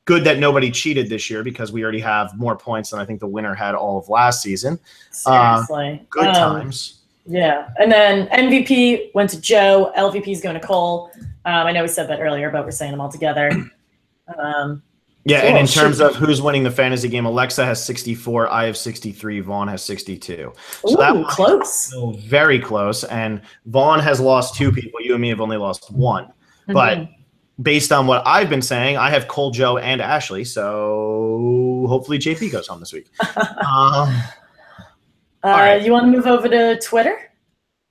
Good that nobody cheated this year because we already have more points than I think the winner had all of last season. Seriously. Good times. Yeah. And then MVP went to Joe. LVP is going to Cole. I know we said that earlier, but we're saying them all together. Yeah, and in terms of who's winning the fantasy game, Alexa has 64, I have 63, Vaughn has 62. So that was close. Very close. And Vaughn has lost 2 people. You and me have only lost 1. But based on what I've been saying, I have Cole, Joe, and Ashley. So hopefully JP goes home this week. All right. You want to move over to Twitter?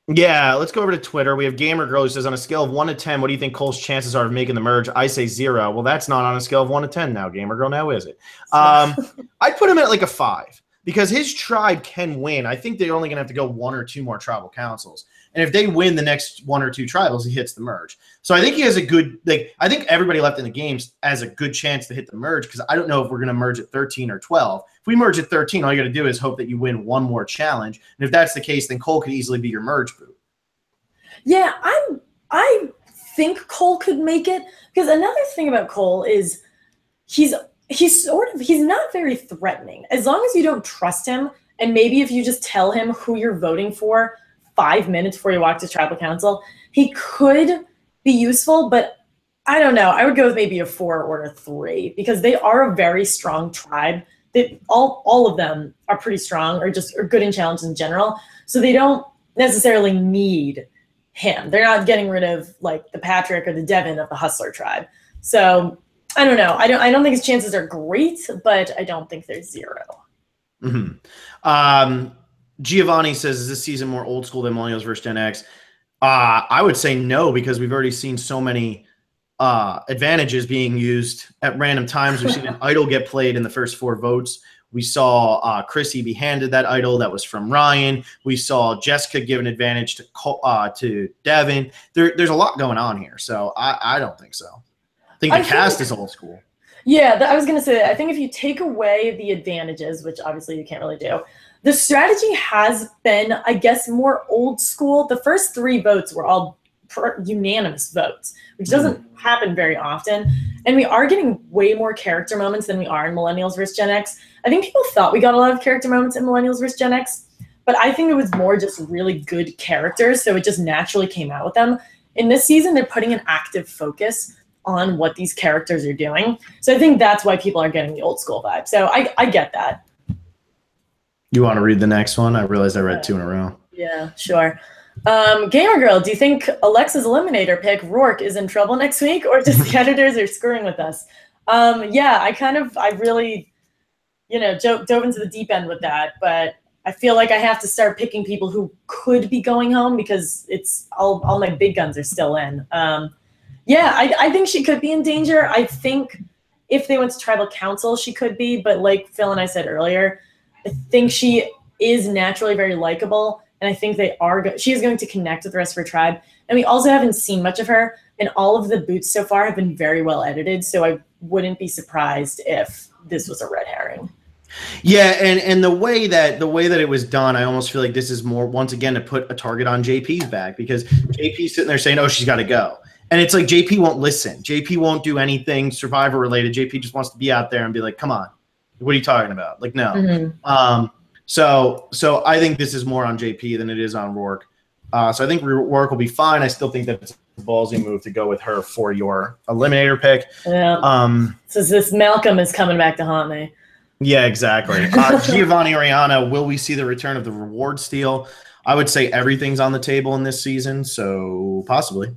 Yeah, let's go over to Twitter. We have Gamer Girl who says, on a scale of 1 to 10, what do you think Cole's chances are of making the merge? I say 0. Well, that's not on a scale of 1 to 10 now, Gamer Girl. Now is it? I'd put him at like a 5 because his tribe can win. I think they're only going to have to go 1 or 2 more tribal councils. And if they win the next 1 or 2 tribals, he hits the merge. So I think he has a good I think everybody left in the games has a good chance to hit the merge because I don't know if we're going to merge at 13 or 12. If we merge at 13, all you got to do is hope that you win 1 more challenge. And if that's the case, then Cole could easily be your merge boot. Yeah, I think Cole could make it because another thing about Cole is he's he's not very threatening. As long as you don't trust him, and maybe if you just tell him who you're voting for 5 minutes before you walk to tribal council, he could be useful, but I don't know. I would go with maybe a 4 or a 3 because they are a very strong tribe. All of them are pretty strong or are good in challenges in general. So they don't necessarily need him. They're not getting rid of like the Patrick or the Devin of the Hustler tribe. So I don't know. I don't think his chances are great, but I don't think they're 0. Giovanni says, is this season more old school than Millennials versus Gen X? I would say no, because we've already seen so many advantages being used at random times. We've seen an idol get played in the first 4 votes. We saw Chrissy be handed that idol that was from Ryan. We saw Jessica give an advantage to Devin. There's a lot going on here, so I don't think so. I think the cast is old school. Yeah, I was going to say that. I think if you take away the advantages, which obviously you can't really do, the strategy has been, I guess, more old school. The first 3 votes were all unanimous votes, which doesn't happen very often. And we are getting way more character moments than we are in Millennials versus Gen X. I think people thought we got a lot of character moments in Millennials versus Gen X, but I think it was more just really good characters, so it just naturally came out with them. In this season, they're putting an active focus on what these characters are doing. So I think that's why people are getting the old school vibe. So I get that. You want to read the next one? I realized I read 2 in a row. Yeah, sure. Gamer Girl, do you think Alexa's Eliminator pick, Rourke, is in trouble next week, or just the editors are screwing with us? Yeah, I really, dove into the deep end with that, but I feel like I have to start picking people who could be going home because it's all my big guns are still in. Yeah, I think she could be in danger. I think if they went to tribal council, she could be, but like Phil and I said earlier, I think she is naturally very likable, and I think she is going to connect with the rest of her tribe. And we also haven't seen much of her, and all of the boots so far have been very well edited, so I wouldn't be surprised if this was a red herring. Yeah, and the way that it was done, I almost feel like this is more, once again, to put a target on JP's back, because JP's sitting there saying, oh, she's got to go. And it's like JP won't listen. JP won't do anything Survivor related. JP just wants to be out there and be like, come on, what are you talking about? Like, no. So I think this is more on JP than it is on Rourke. So I think Rourke will be fine. I still think that it's a ballsy move to go with her for your Eliminator pick. Yeah. So this Malcolm is coming back to haunt me. Yeah, exactly. Giovanni Oriana, will we see the return of the reward steal? I would say everything's on the table in this season, so possibly.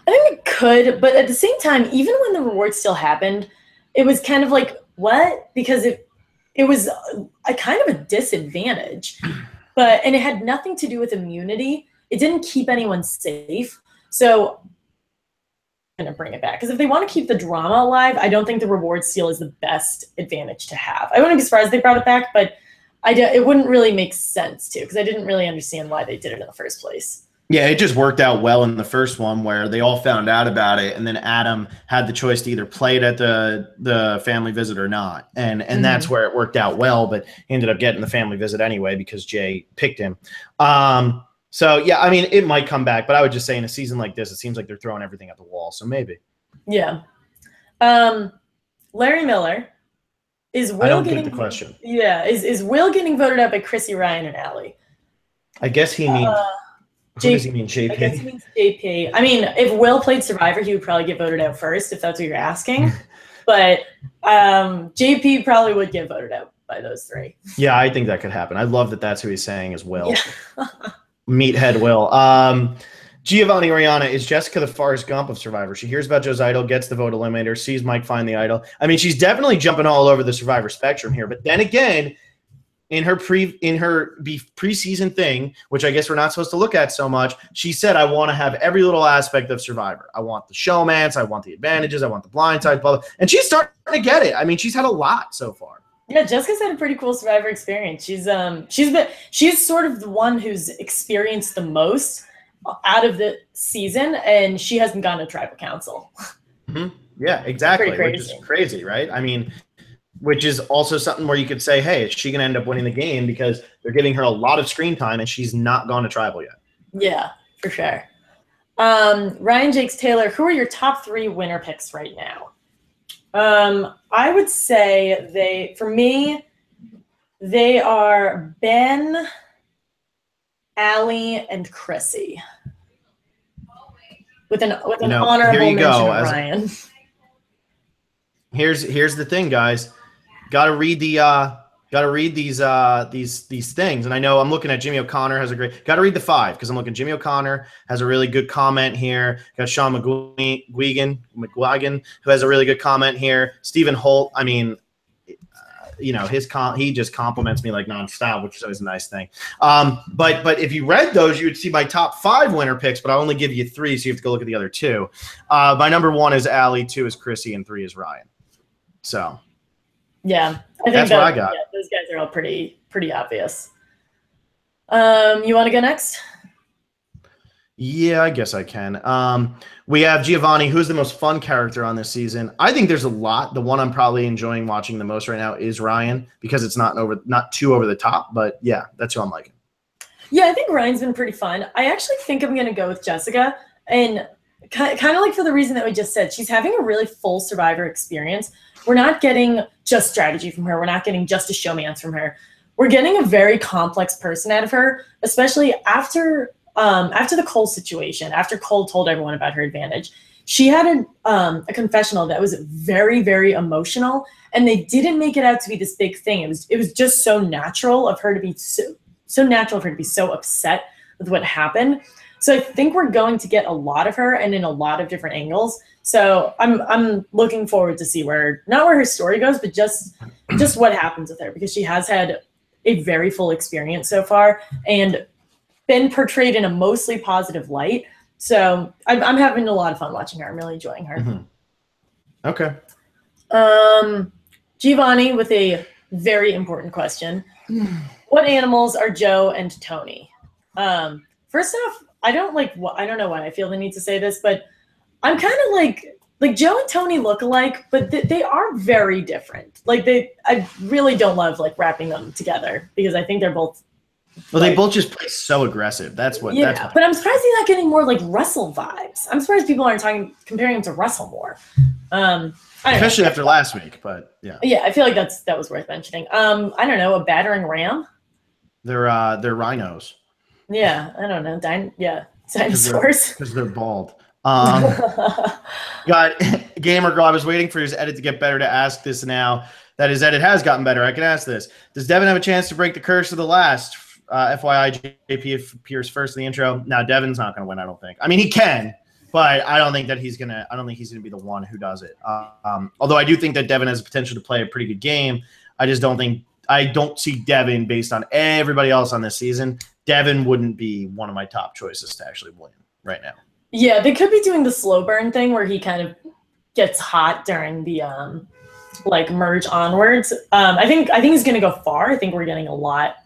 I think it could, but at the same time, even when the reward steal happened, it was kind of like, what? Because it was a kind of a disadvantage, and it had nothing to do with immunity. It didn't keep anyone safe. So I'm going to bring it back, because if they want to keep the drama alive, I don't think the reward steal is the best advantage to have. I wouldn't be surprised if they brought it back, but it wouldn't really make sense to, because I didn't really understand why they did it in the first place. Yeah, it just worked out well in the first one where they all found out about it, and then Adam had the choice to either play it at the family visit or not. And that's where it worked out well, but he ended up getting the family visit anyway because Jay picked him. So, yeah, I mean, it might come back, but I would just say in a season like this, it seems like they're throwing everything at the wall, so maybe. Yeah. Larry Miller, is Will I don't get the question. Yeah, is Will getting voted out by Chrissy, Ryan, and Allie? I guess he means who does he mean, JP? I guess he means JP. I mean, if Will played Survivor, he would probably get voted out first, if that's what you're asking. But JP probably would get voted out by those 3. Yeah, I think that could happen. I love that that's who he's saying is Will. Yeah. Meathead Will. Giovanni Oriana, is Jessica the Forrest Gump of Survivor? She hears about Joe's idol, gets the vote eliminator, sees Mike find the idol. I mean, she's definitely jumping all over the Survivor spectrum here. But then again, in her preseason thing, which I guess we're not supposed to look at so much, she said, I want to have every little aspect of Survivor. I want the showmance, I want the advantages, I want the blind side, blah, blah. And she's starting to get it. I mean, she's had a lot so far. Yeah, Jessica's had a pretty cool Survivor experience. She's sort of the one who's experienced the most out of the season, and she hasn't gone to tribal council. Yeah, exactly. Which is crazy, right? I mean, which is also something where you could say, hey, is she going to end up winning the game because they're giving her a lot of screen time and she's not gone to tribal yet? Yeah, for sure. Ryan Jakes Taylor, who are your top 3 winner picks right now? I would say for me, they are Ben, Allie, and Chrissy. With an honorable mention of Ryan. Here's the thing, guys. Gotta read these things. And I know I'm looking at Jimmy O'Connor has a great. Got to read the 5 because I'm looking. Jimmy O'Connor has a really good comment here. Got Sean McGuigan, who has a really good comment here. Stephen Holt. I mean, he just compliments me like nonstop, which is always a nice thing. But if you read those, you would see my top 5 winner picks. But I only give you 3, so you have to go look at the other 2. My number 1 is Allie, 2 is Chrissy, and 3 is Ryan. So. Yeah, I think that's what I got. Yeah, those guys are all pretty obvious. You want to go next? Yeah, I guess I can. We have Giovanni, who's the most fun character on this season. I think there's a lot. The one I'm probably enjoying watching the most right now is Ryan because it's not too over the top. But yeah, that's who I'm liking. Yeah, I think Ryan's been pretty fun. I actually think I'm going to go with Jessica, and kind of like for the reason that we just said, she's having a really full Survivor experience. We're not getting just strategy from her. We're not getting just a showmance from her. We're getting a very complex person out of her, especially after the Cole situation, after Cole told everyone about her advantage. She had a confessional that was very, very emotional, and they didn't make it out to be this big thing. It was just so natural of her to be so upset with what happened. So I think we're going to get a lot of her and in a lot of different angles. So I'm looking forward to see not where her story goes, but just what happens with her, because she has had a very full experience so far and been portrayed in a mostly positive light. So I'm having a lot of fun watching her. I'm really enjoying her. Mm-hmm. Okay. Giovanni with a very important question. What animals are Joe and Tony? First off, I don't know why I feel the need to say this, but I'm kind of like Joe and Tony look alike, but they are very different. I really don't love wrapping them together because I think they're both. Well, they both just play so aggressive. That's what. Yeah, but I'm surprised he's not getting more Russell vibes. I'm surprised people aren't comparing him to Russell more. Especially after last week, but yeah. Yeah, I feel like that was worth mentioning. I don't know, a battering ram. They're rhinos. Yeah, I don't know. Dinosaurs. Because they're bald. Got Gamer Girl. I was waiting for his edit to get better to ask this now. That his edit has gotten better. I can ask this. Does Devin have a chance to break the curse of the last? FYI, JP appears first in the intro. Now, Devin's not going to win, I don't think. I mean, he can, but I don't think he's going to be the one who does it. Although I do think that Devin has the potential to play a pretty good game. I don't see Devin based on everybody else on this season. Devin wouldn't be one of my top choices to actually win right now. Yeah, they could be doing the slow burn thing where he kind of gets hot during the merge onwards. I think he's going to go far. I think we're getting a lot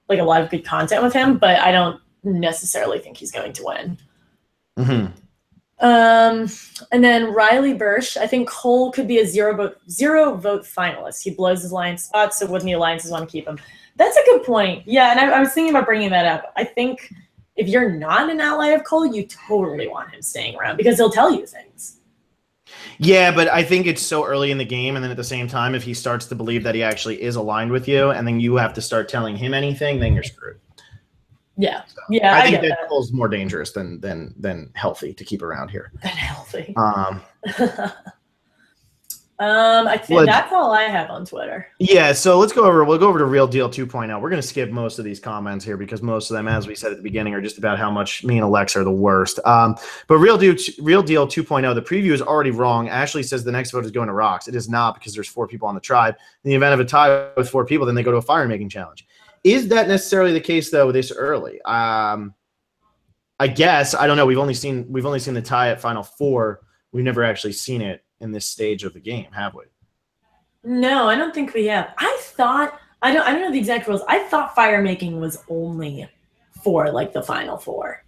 of good content with him, but I don't necessarily think he's going to win. Mm-hmm. And then Riley Bursch, I think Cole could be a zero vote finalist. He blows his alliance spot, so wouldn't the alliances want to keep him? That's a good point. Yeah, and I was thinking about bringing that up. I think if you're not an ally of Cole, you totally want him staying around because he'll tell you things. Yeah, but I think it's so early in the game, and then at the same time, if he starts to believe that he actually is aligned with you, and then you have to start telling him anything, then you're screwed. Yeah, so, yeah, I think that Cole's more dangerous than healthy to keep around here. Than healthy. I think that's all I have on Twitter. Yeah, so we'll go over to Real Deal 2.0. We're going to skip most of these comments here because most of them, as we said at the beginning, are just about how much me and Alex are the worst. But Real Deal 2.0, the preview is already wrong. Ashley says the next vote is going to Rocks. It is not because there's 4 people on the tribe. In the event of a tie with 4 people, then they go to a fire making challenge. Is that necessarily the case though this early? I guess I don't know. We've only seen the tie at Final 4. We've never actually seen it in this stage of the game, have we? No, I don't think we have. I don't know the exact rules. I thought fire making was only for the Final 4.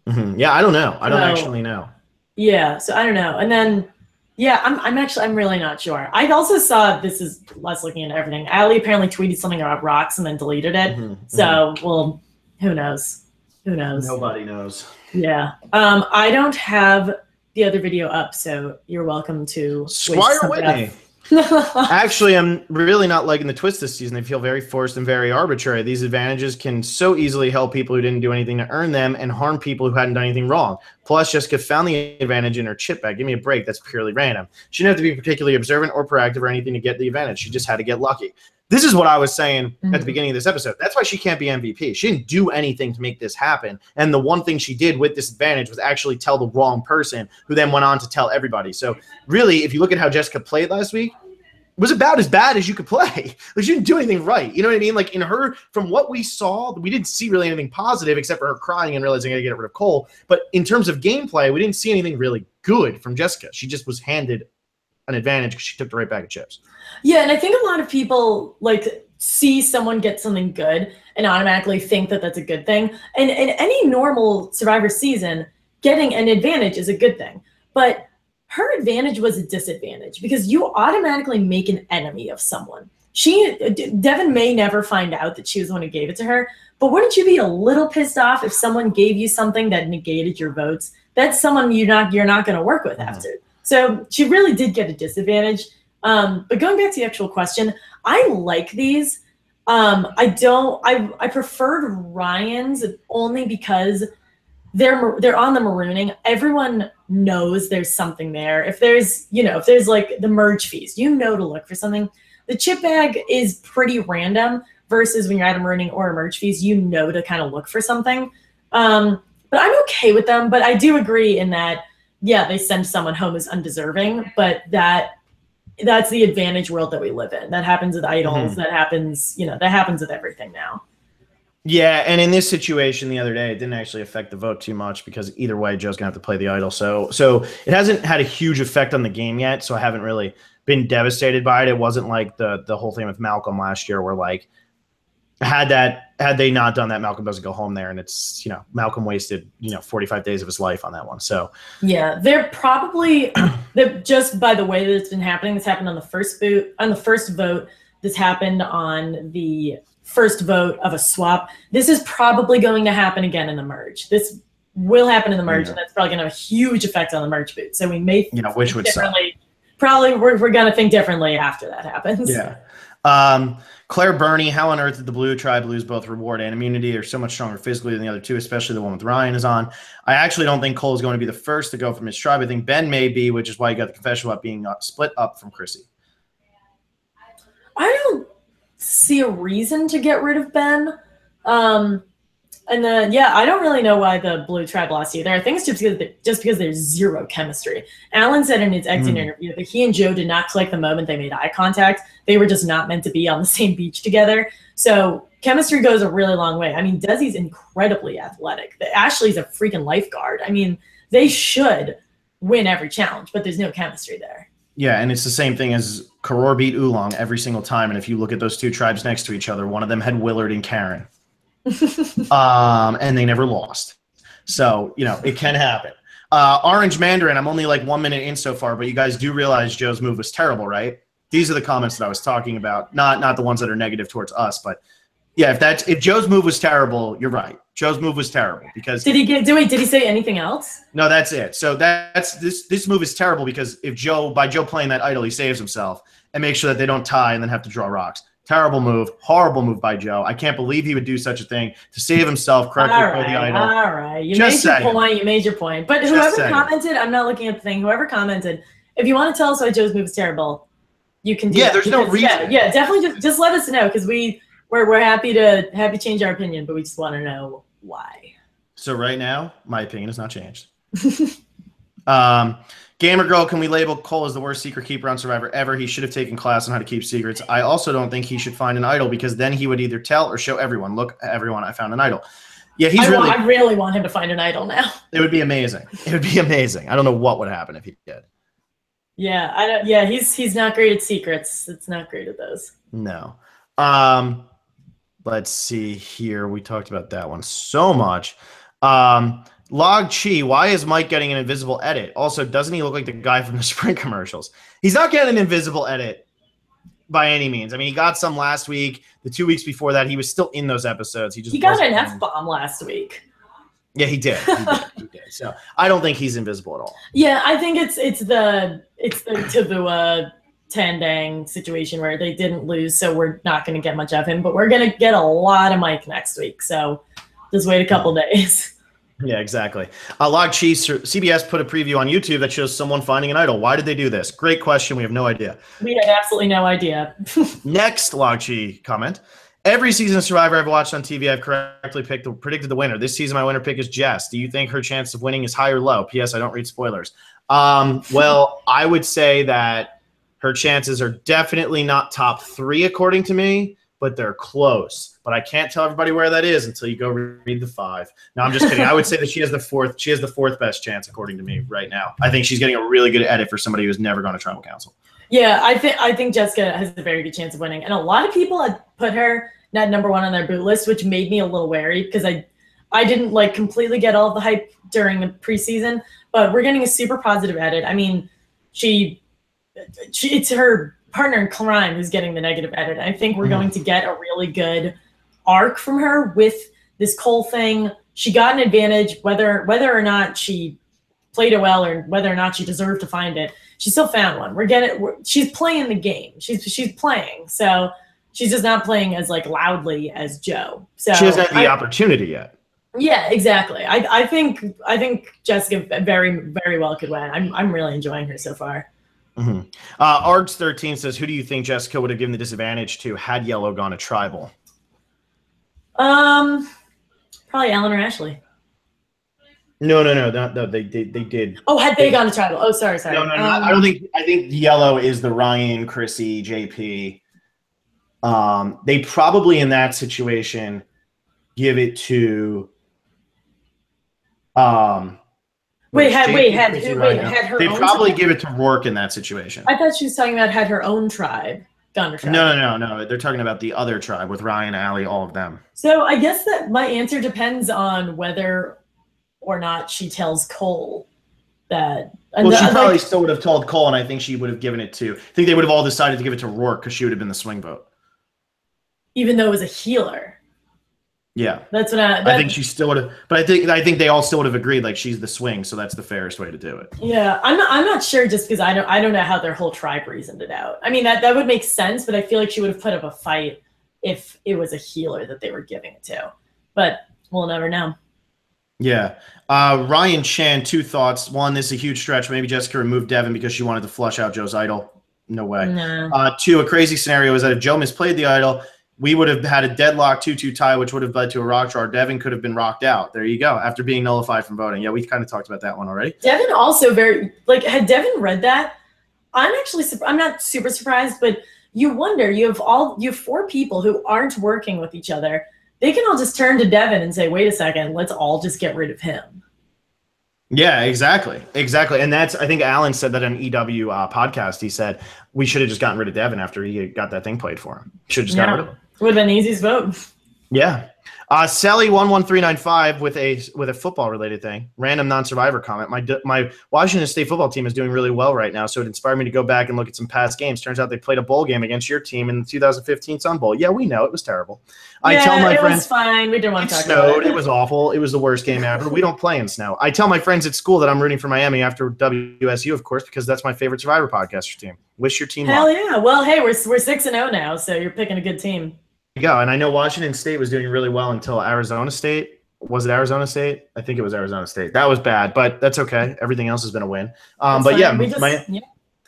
Mm-hmm. Yeah, I don't know. I don't actually know. Yeah, so I don't know. And then yeah, I'm really not sure. I also saw, this is less looking into everything, Allie apparently tweeted something about Rocks and then deleted it. Mm-hmm. So, well, who knows? Who knows? Nobody knows. Yeah. I don't have the other video up, so you're welcome to Squire Whitney. Actually, I'm really not liking the twist this season. They feel very forced and very arbitrary. These advantages can so easily help people who didn't do anything to earn them and harm people who hadn't done anything wrong. Plus, Jessica found the advantage in her chip bag. Give me a break. That's purely random. She didn't have to be particularly observant or proactive or anything to get the advantage. She just had to get lucky. This is what I was saying at the beginning of this episode. That's why she can't be MVP. She didn't do anything to make this happen. And the one thing she did with this advantage was actually tell the wrong person, who then went on to tell everybody. So really, if you look at how Jessica played last week, it was about as bad as you could play. Like, she didn't do anything right. You know what I mean? Like, in her, from what we saw, we didn't see really anything positive except for her crying and realizing I got to get rid of Cole. But in terms of gameplay, we didn't see anything really good from Jessica. She just was handed an advantage because she took the right bag of chips. Yeah, and I think a lot of people like see someone get something good and automatically think that that's a good thing. And in any normal Survivor season, getting an advantage is a good thing. But her advantage was a disadvantage because you automatically make an enemy of someone. Devin may never find out that she was the one who gave it to her, but wouldn't you be a little pissed off if someone gave you something that negated your votes? That's someone you're not going to work with after. So she really did get a disadvantage. But going back to the actual question, I like these. I preferred Ryan's only because they're on the marooning. Everyone knows there's something there. If there's like the merge fees, to look for something. The chip bag is pretty random versus when you're at a marooning or a merge fees, to kind of look for something. But I'm okay with them. But I do agree in that, yeah, they send someone home as undeserving, but that's the advantage world that we live in. That happens with idols. That happens with everything now. Yeah, and in this situation the other day, it didn't actually affect the vote too much because either way, Joe's gonna have to play the idol. So it hasn't had a huge effect on the game yet. So I haven't really been devastated by it. It wasn't like the whole thing with Malcolm last year, where like had they not done that, Malcolm doesn't go home there, and it's Malcolm wasted 45 days of his life on that one. So yeah, they're just by the way that it's been happening. This happened on the first vote. This happened on the first vote of a swap. This is probably going to happen again in the merge. This will happen in the merge, and that's probably going to have a huge effect on the merge boot. So we may which would differently. Probably we're going to think differently after that happens. Yeah. Claire Burney, how on earth did the Blue Tribe lose both reward and immunity? They're so much stronger physically than the other two, especially the one with Ryan is on. I actually don't think Cole is going to be the first to go from his tribe. I think Ben may be, which is why you got the confession about being split up from Chrissy. I don't see a reason to get rid of Ben. And then, I don't really know why the Blue Tribe lost either. I think it's just because there's zero chemistry. Alan said in his exit interview that he and Joe did not click the moment they made eye contact. They were just not meant to be on the same beach together. So chemistry goes a really long way. I mean, Desi's incredibly athletic. Ashley's a freaking lifeguard. I mean, they should win every challenge, but there's no chemistry there. Yeah, and it's the same thing as Karor beat Oolong every single time. And if you look at those two tribes next to each other, one of them had Willard and Karen. And they never lost. So, it can happen. Orange Mandarin, I'm only like 1 minute in so far, but you guys do realize Joe's move was terrible, right? These are the comments that I was talking about, not the ones that are negative towards us, but yeah, if Joe's move was terrible, you're right. Joe's move was terrible because did he say anything else? No, that's it. So this move is terrible because by Joe playing that idol, he saves himself and makes sure that they don't tie and then have to draw rocks. Terrible move, horrible move by Joe. I can't believe he would do such a thing to save himself, correctly play the idol. All right, you made your point. But whoever commented, I'm not looking at the thing. Whoever commented, if you want to tell us why Joe's move is terrible, you can do that. There's no reason. Yeah, definitely just let us know because we're happy to change our opinion, but we just want to know why. So right now, my opinion has not changed. Gamer Girl, can we label Cole as the worst secret keeper on Survivor ever? He should have taken class on how to keep secrets. I also don't think he should find an idol because then he would either tell or show everyone, look, everyone, I found an idol. Yeah, I really want him to find an idol now. It would be amazing. It would be amazing. I don't know what would happen if he did. Yeah, he's not great at secrets. It's not great at those. No. Let's see here. We talked about that one so much. Log Chi, why is Mike getting an invisible edit? Also, doesn't he look like the guy from the Sprint commercials? He's not getting an invisible edit by any means. I mean, he got some last week. The 2 weeks before that, he was still in those episodes. He got an F-bomb last week. Yeah, he did. He did. So I don't think he's invisible at all. Yeah, I think it's the Tandang situation where they didn't lose, so we're not going to get much of him, but we're going to get a lot of Mike next week. So just wait a couple days. Yeah, exactly. Log Cheese, CBS put a preview on YouTube that shows someone finding an idol. Why did they do this? Great question. We have no idea. We had absolutely no idea. Next Log Cheese comment. Every season of Survivor I've watched on TV, I've correctly predicted the winner. This season, my winner pick is Jess. Do you think her chance of winning is high or low? P.S. I don't read spoilers. Well, I would say that her chances are definitely not top 3 according to me, but they're close. But I can't tell everybody where that is until you go read the 5. No, I'm just kidding. I would say that she has the fourth best chance according to me right now. I think she's getting a really good edit for somebody who's never gone to tribal council. Yeah, I think Jessica has a very good chance of winning. And a lot of people had put her at number 1 on their boot list, which made me a little wary because I didn't like completely get all of the hype during the preseason, but we're getting a super positive edit. I mean, it's her partner in crime who's getting the negative edit. I think we're going to get a really good arc from her with this Cole thing. She got an advantage, whether or not she played it well or whether or not she deserved to find it. She still found one. She's playing the game. She's playing. So she's just not playing as like loudly as Joe. So she hasn't had the opportunity yet. Yeah, exactly. I think Jessica very, very well could win. I'm really enjoying her so far. Mm-hmm. Args13 says, who do you think Jessica would have given the disadvantage to had Yellow gone to tribal? Probably Ellen or Ashley. No, they did. Oh, had they gone to tribal? Oh, sorry. No, I don't think. I think Yellow is the Ryan, Chrissy, JP. They probably in that situation give it to. Had her. They probably tribe? give it to Rourke in that situation. I thought she was talking about had her own tribe gone to tribal. No. They're talking about the other tribe with Ryan, Allie, all of them. So I guess that my answer depends on whether or not she tells Cole that. Well, she probably still would have told Cole, and I think she would have given it to. I think they would have all decided to give it to Rourke because she would have been the swing vote. Even though it was a healer. Yeah, that's what I think she still would have. But I think they all still would have agreed like she's the swing, so that's the fairest way to do it. Yeah, I'm not sure just because I don't know how their whole tribe reasoned it out. I mean that would make sense, but I feel like she would have put up a fight if it was a healer that they were giving it to. But we'll never know. Yeah. Ryan Chan, 2 thoughts. 1, this is a huge stretch. Maybe Jessica removed Devin because she wanted to flush out Joe's idol. No way. No. 2, a crazy scenario is that if Joe misplayed the idol, we would have had a deadlock 2-2 tie, which would have led to a rock draw. Devin could have been rocked out. There you go. After being nullified from voting. Yeah, we kind of talked about that one already. Devin also had Devin read that, I'm not super surprised, but you wonder, you have 4 people who aren't working with each other. They can all just turn to Devin and say, wait a second, let's all just get rid of him. Yeah, exactly. And I think Alan said that on EW podcast. He said, we should have just gotten rid of Devin after he got that thing played for him. Should have just gotten rid of him. Would have been the easiest vote. Yeah. Sally 11395 with a football related thing. Random non-survivor comment. My Washington State football team is doing really well right now, so it inspired me to go back and look at some past games. Turns out they played a bowl game against your team in the 2015 Sun Bowl. Yeah, we know it was terrible. I tell my friends, it was fine. We didn't want to talk about it. It was awful. It was the worst game ever. We don't play in snow. I tell my friends at school that I'm rooting for Miami after WSU, of course, because that's my favorite Survivor podcaster team. Wish your team Hell luck. Yeah. Well, hey, we're 6-0 now, so you're picking a good team. Go. And I know Washington State was doing really well until Arizona State. Was it Arizona State? I think it was Arizona State. That was bad, but that's okay. Everything else has been a win. But yeah,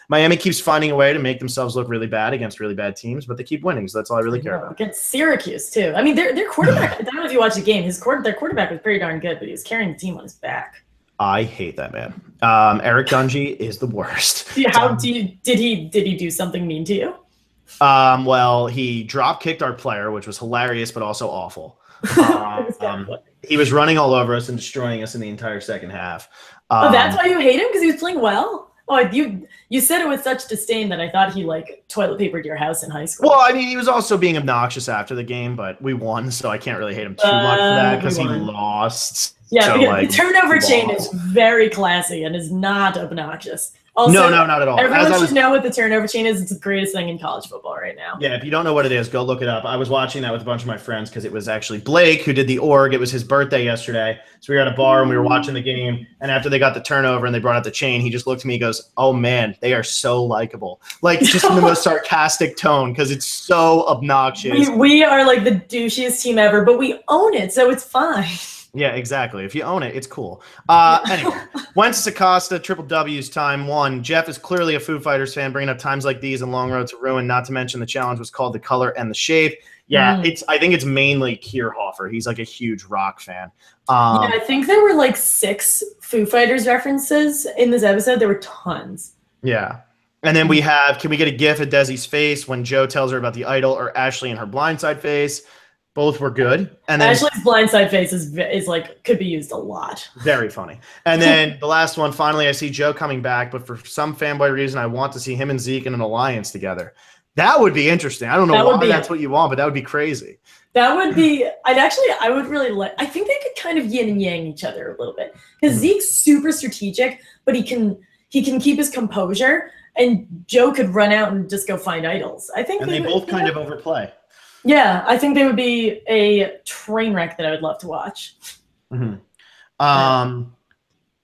Miami keeps finding a way to make themselves look really bad against really bad teams, but they keep winning, so that's all I really care about. Against Syracuse, too. I mean, their quarterback, I don't know if you watched the game, their quarterback was pretty darn good, but he was carrying the team on his back. I hate that man. Eric Dungy is the worst. Did he do something mean to you? Well, he drop kicked our player, which was hilarious, but also awful. He was running all over us and destroying us in the entire second half. That's why you hate him? Because he was playing well? Oh, you said it with such disdain that I thought he toilet papered your house in high school. Well, I mean, he was also being obnoxious after the game, but we won, so I can't really hate him too much for that because he lost. Yeah, so, the turnover chain is very classy and is not obnoxious. Also, No, not at all. Everyone should know what the turnover chain is. It's the greatest thing in college football right now. Yeah, if you don't know what it is, go look it up. I was watching that with a bunch of my friends because it was actually Blake who did the org. It was his birthday yesterday. So we were at a bar and we were watching the game. And after they got the turnover and they brought out the chain, he just looked at me and goes, "Oh, man, they are so likable." Like, just in the most sarcastic tone because it's so obnoxious. We are like the douchiest team ever, but we own it, so it's fine. Yeah, exactly. If you own it, it's cool. Anyway, Wentz Acosta, Triple W's time one. Jeff is clearly a Foo Fighters fan, bringing up times like these and Long Road to Ruin, not to mention the challenge was called The Color and the Shape. Yeah, I think it's mainly Kierhofer. He's like a huge rock fan. Yeah, I think there were like 6 Foo Fighters references in this episode. There were tons. Yeah. And then we have, can we get a gif of Desi's face when Joe tells her about the idol, or Ashley and her blindside face? Both were good. And then Ashley's blindside face is like, could be used a lot. Very funny. And then the last one, finally, I see Joe coming back, but for some fanboy reason, I want to see him and Zeke in an alliance together. That would be interesting. I don't know why that's what you want, but that would be crazy. That would be, I would really like, I think they could kind of yin and yang each other a little bit. Because Zeke's super strategic, but he can keep his composure, and Joe could run out and just go find idols. I think they both kind of overplay. Yeah, I think they would be a train wreck that I would love to watch.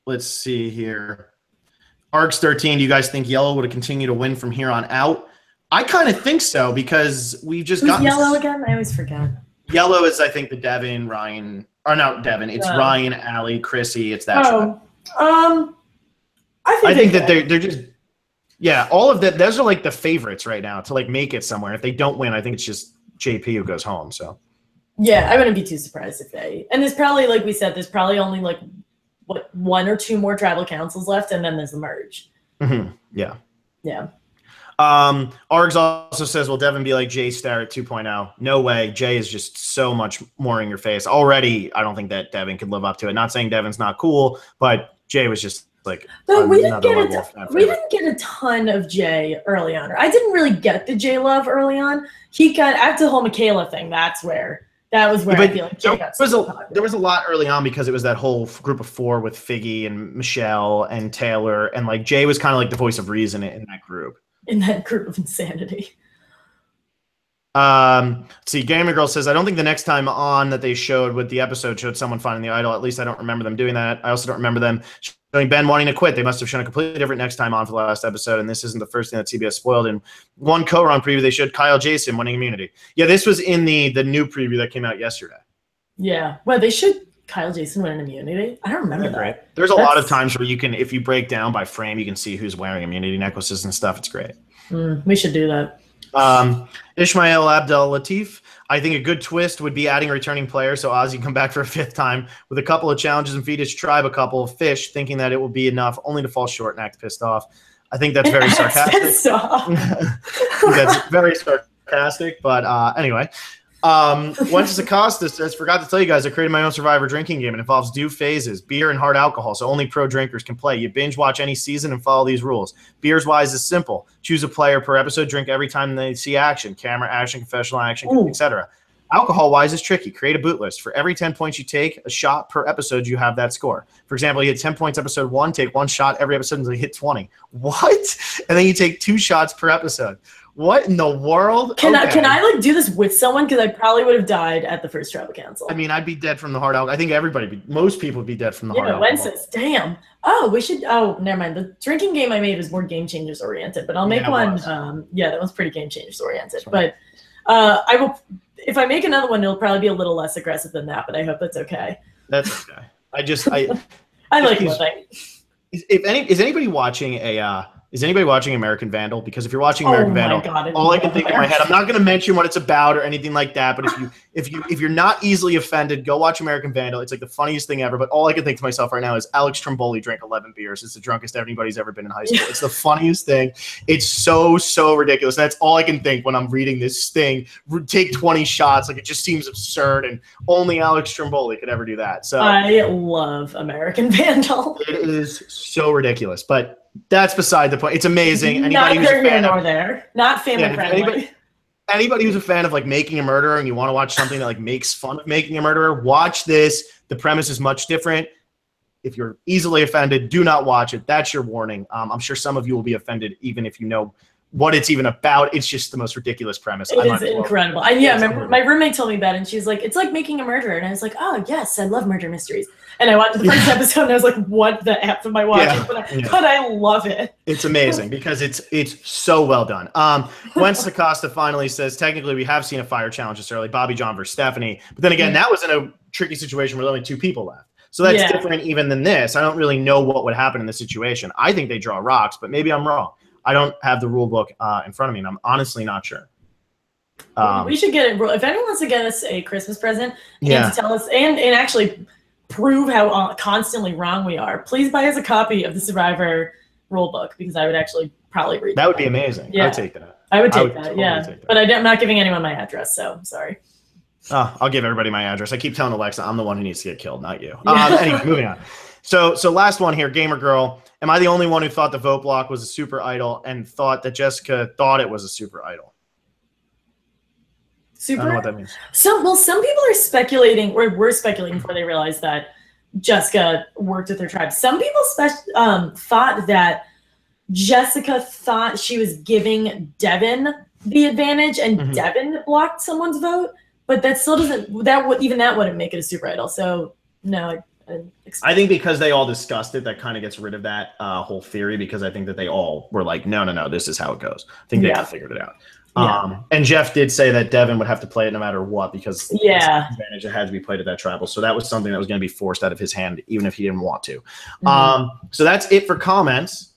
Let's see here. Arcs 13, do you guys think Yellow would continue to win from here on out? I kind of think so, because we've just got Yellow again? I always forget. Yellow is, I think, the Devin, Ryan, or not Devin. It's Ryan, Allie, Chrissy. It's that show. I think that they're just, yeah, all of that. Those are like the favorites right now to like make it somewhere. If they don't win, I think it's just JP who goes home. So yeah, I wouldn't be too surprised if they, and there's probably, like we said, there's probably only like 1 or 2 more tribal councils left, and then there's the merge. Yeah. Args also says, will Devin be like Jay Starr at 2.0? No way. Jay is just so much more in your face already. I don't think that Devin could live up to it. Not saying Devin's not cool, but Jay was just like, but we didn't get a ton of Jay early on. I didn't really get the Jay love early on. He got after the whole Michaela thing. That was where I feel like Jay got there was a lot early on, because it was that whole group of 4 with Figgy and Michelle and Taylor, and like Jay was kind of like the voice of reason in that group. In that group of insanity. See, Gamer Girl says, I don't think the next time on that they showed with the episode showed someone finding the idol. At least I don't remember them doing that. I also don't remember them showing Ben wanting to quit. They must have shown a completely different next time on for the last episode, and this isn't the first thing that CBS spoiled. In one co-run preview, they showed Kyle Jason winning immunity. Yeah, this was in the new preview that came out yesterday. Yeah, well, they should Kyle Jason win an immunity. I don't remember that. Great. There's a lot of times where you can, if you break down by frame, you can see who's wearing immunity necklaces and stuff. It's great. We should do that. Ishmael Abdel Latif, I think a good twist would be adding a returning player so Ozzy can come back for a 5th time with a couple of challenges and feed his tribe a couple of fish, thinking that it will be enough, only to fall short and act pissed off. I think that's very sarcastic. Pissed off. That's very sarcastic, but anyway. Wences Acosta says, forgot to tell you guys, I created my own Survivor drinking game. It involves 2 phases, beer and hard alcohol, so only pro drinkers can play. You binge watch any season and follow these rules. Beers wise is simple. Choose a player per episode, drink every time they see action, camera action, confessional action, etc. Alcohol wise is tricky. Create a boot list. For every 10 points you take, a shot per episode, you have that score. For example, you hit 10 points episode 1, take 1 shot every episode until you hit 20. What? And then you take 2 shots per episode. What in the world? Can I like do this with someone? Because I probably would have died at the first tribal council. I mean, I'd be dead from the hard alcohol. I think most people would be dead from the hard alcohol. Wences, damn. Oh, we should. Oh, never mind. The drinking game I made was more Game Changers oriented, but I'll make one. That was pretty Game Changers oriented. But I will. If I make another one, it'll probably be a little less aggressive than that. But I hope that's okay. That's okay. I like living. Is anybody watching Is anybody watching American Vandal? Because if you're watching American Vandal, God, all I can think in my head, I'm not going to mention what it's about or anything like that. But if you're not easily offended, go watch American Vandal. It's like the funniest thing ever. But all I can think to myself right now is Alex Tromboli drank 11 beers. It's the drunkest anybody's ever been in high school. It's the funniest thing. It's so ridiculous. That's all I can think when I'm reading this thing. Take 20 shots. Like, it just seems absurd, and only Alex Tromboli could ever do that. So I love American Vandal. It is so ridiculous, but that's beside the point. It's amazing. Anybody who's a fan nor there. Not family friendly. Anybody who's a fan of like Making a Murderer and you want to watch something that like makes fun of making a murderer, watch this. The premise is much different. if you're easily offended, do not watch it. That's your warning. I'm sure some of you will be offended, even if you know what it's even about. It's just the most ridiculous premise. It is incredible. My roommate told me about it, and she's like, it's like making a murderer. And I was like, oh, yes, I love murder mysteries. And I watched the first episode, and I was like, what the F am I watching? But I love it. It's amazing because it's so well done. Gwen Acosta finally says, technically, we have seen a fire challenge this early, Bobby John versus Stephanie. But then again, that was in a tricky situation where only 2 people left. So that's different even than this. I don't really know what would happen in this situation. I think they draw rocks, but maybe I'm wrong. I don't have the rule book in front of me, and I'm honestly not sure. We should get it. If anyone wants to get us a Christmas present and to tell us and actually prove how constantly wrong we are, please buy us a copy of the Survivor rule book, because I would actually probably read that. Would be amazing. Yeah. I would take that. I would take that, totally take that. But I'm not giving anyone my address, so I'm sorry. Oh, I'll give everybody my address. I keep telling Alexa I'm the one who needs to get killed, not you. Anyway, moving on. So last one here, Gamer Girl. Am I the only one who thought the vote block was a super idol and thought that Jessica thought it was a super idol? Super? I don't know what that means. Some people are speculating, or were speculating before they realized that Jessica worked with her tribe. Some people thought that Jessica thought she was giving Devin the advantage, and Devin blocked someone's vote. But that still doesn't. That wouldn't make it a super idol. So no. I think because they all discussed it, that kind of gets rid of that whole theory, because I think that they all were like, no, this is how it goes. I think they figured it out. And Jeff did say that Devin would have to play it no matter what, because advantage, it had to be played at that tribal. So that was something that was going to be forced out of his hand, even if he didn't want to. So that's it for comments.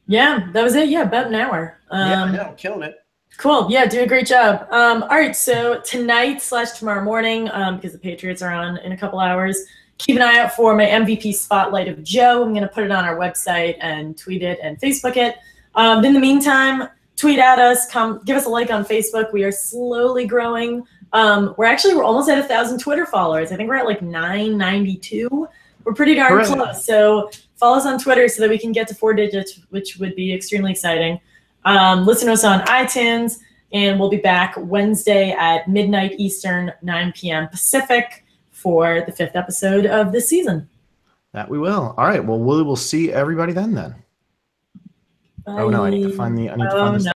Yeah, that was it. Yeah, about an hour. I know, killing it. Cool. Yeah, doing a great job. All right, so tonight/tomorrow morning, because the Patriots are on in a couple hours, keep an eye out for my MVP Spotlight of Joe. I'm going to put it on our website and tweet it and Facebook it. In the meantime, tweet at us. Give us a like on Facebook. We are slowly growing. We're almost at 1,000 Twitter followers. I think we're at like 992. We're pretty darn close. So follow us on Twitter so that we can get to 4 digits, which would be extremely exciting. Listen to us on iTunes, and we'll be back Wednesday at midnight Eastern, 9 p.m. Pacific for the 5th episode of this season. That we will. All right. Well, we will see everybody then. Bye. Oh no, I need to find the.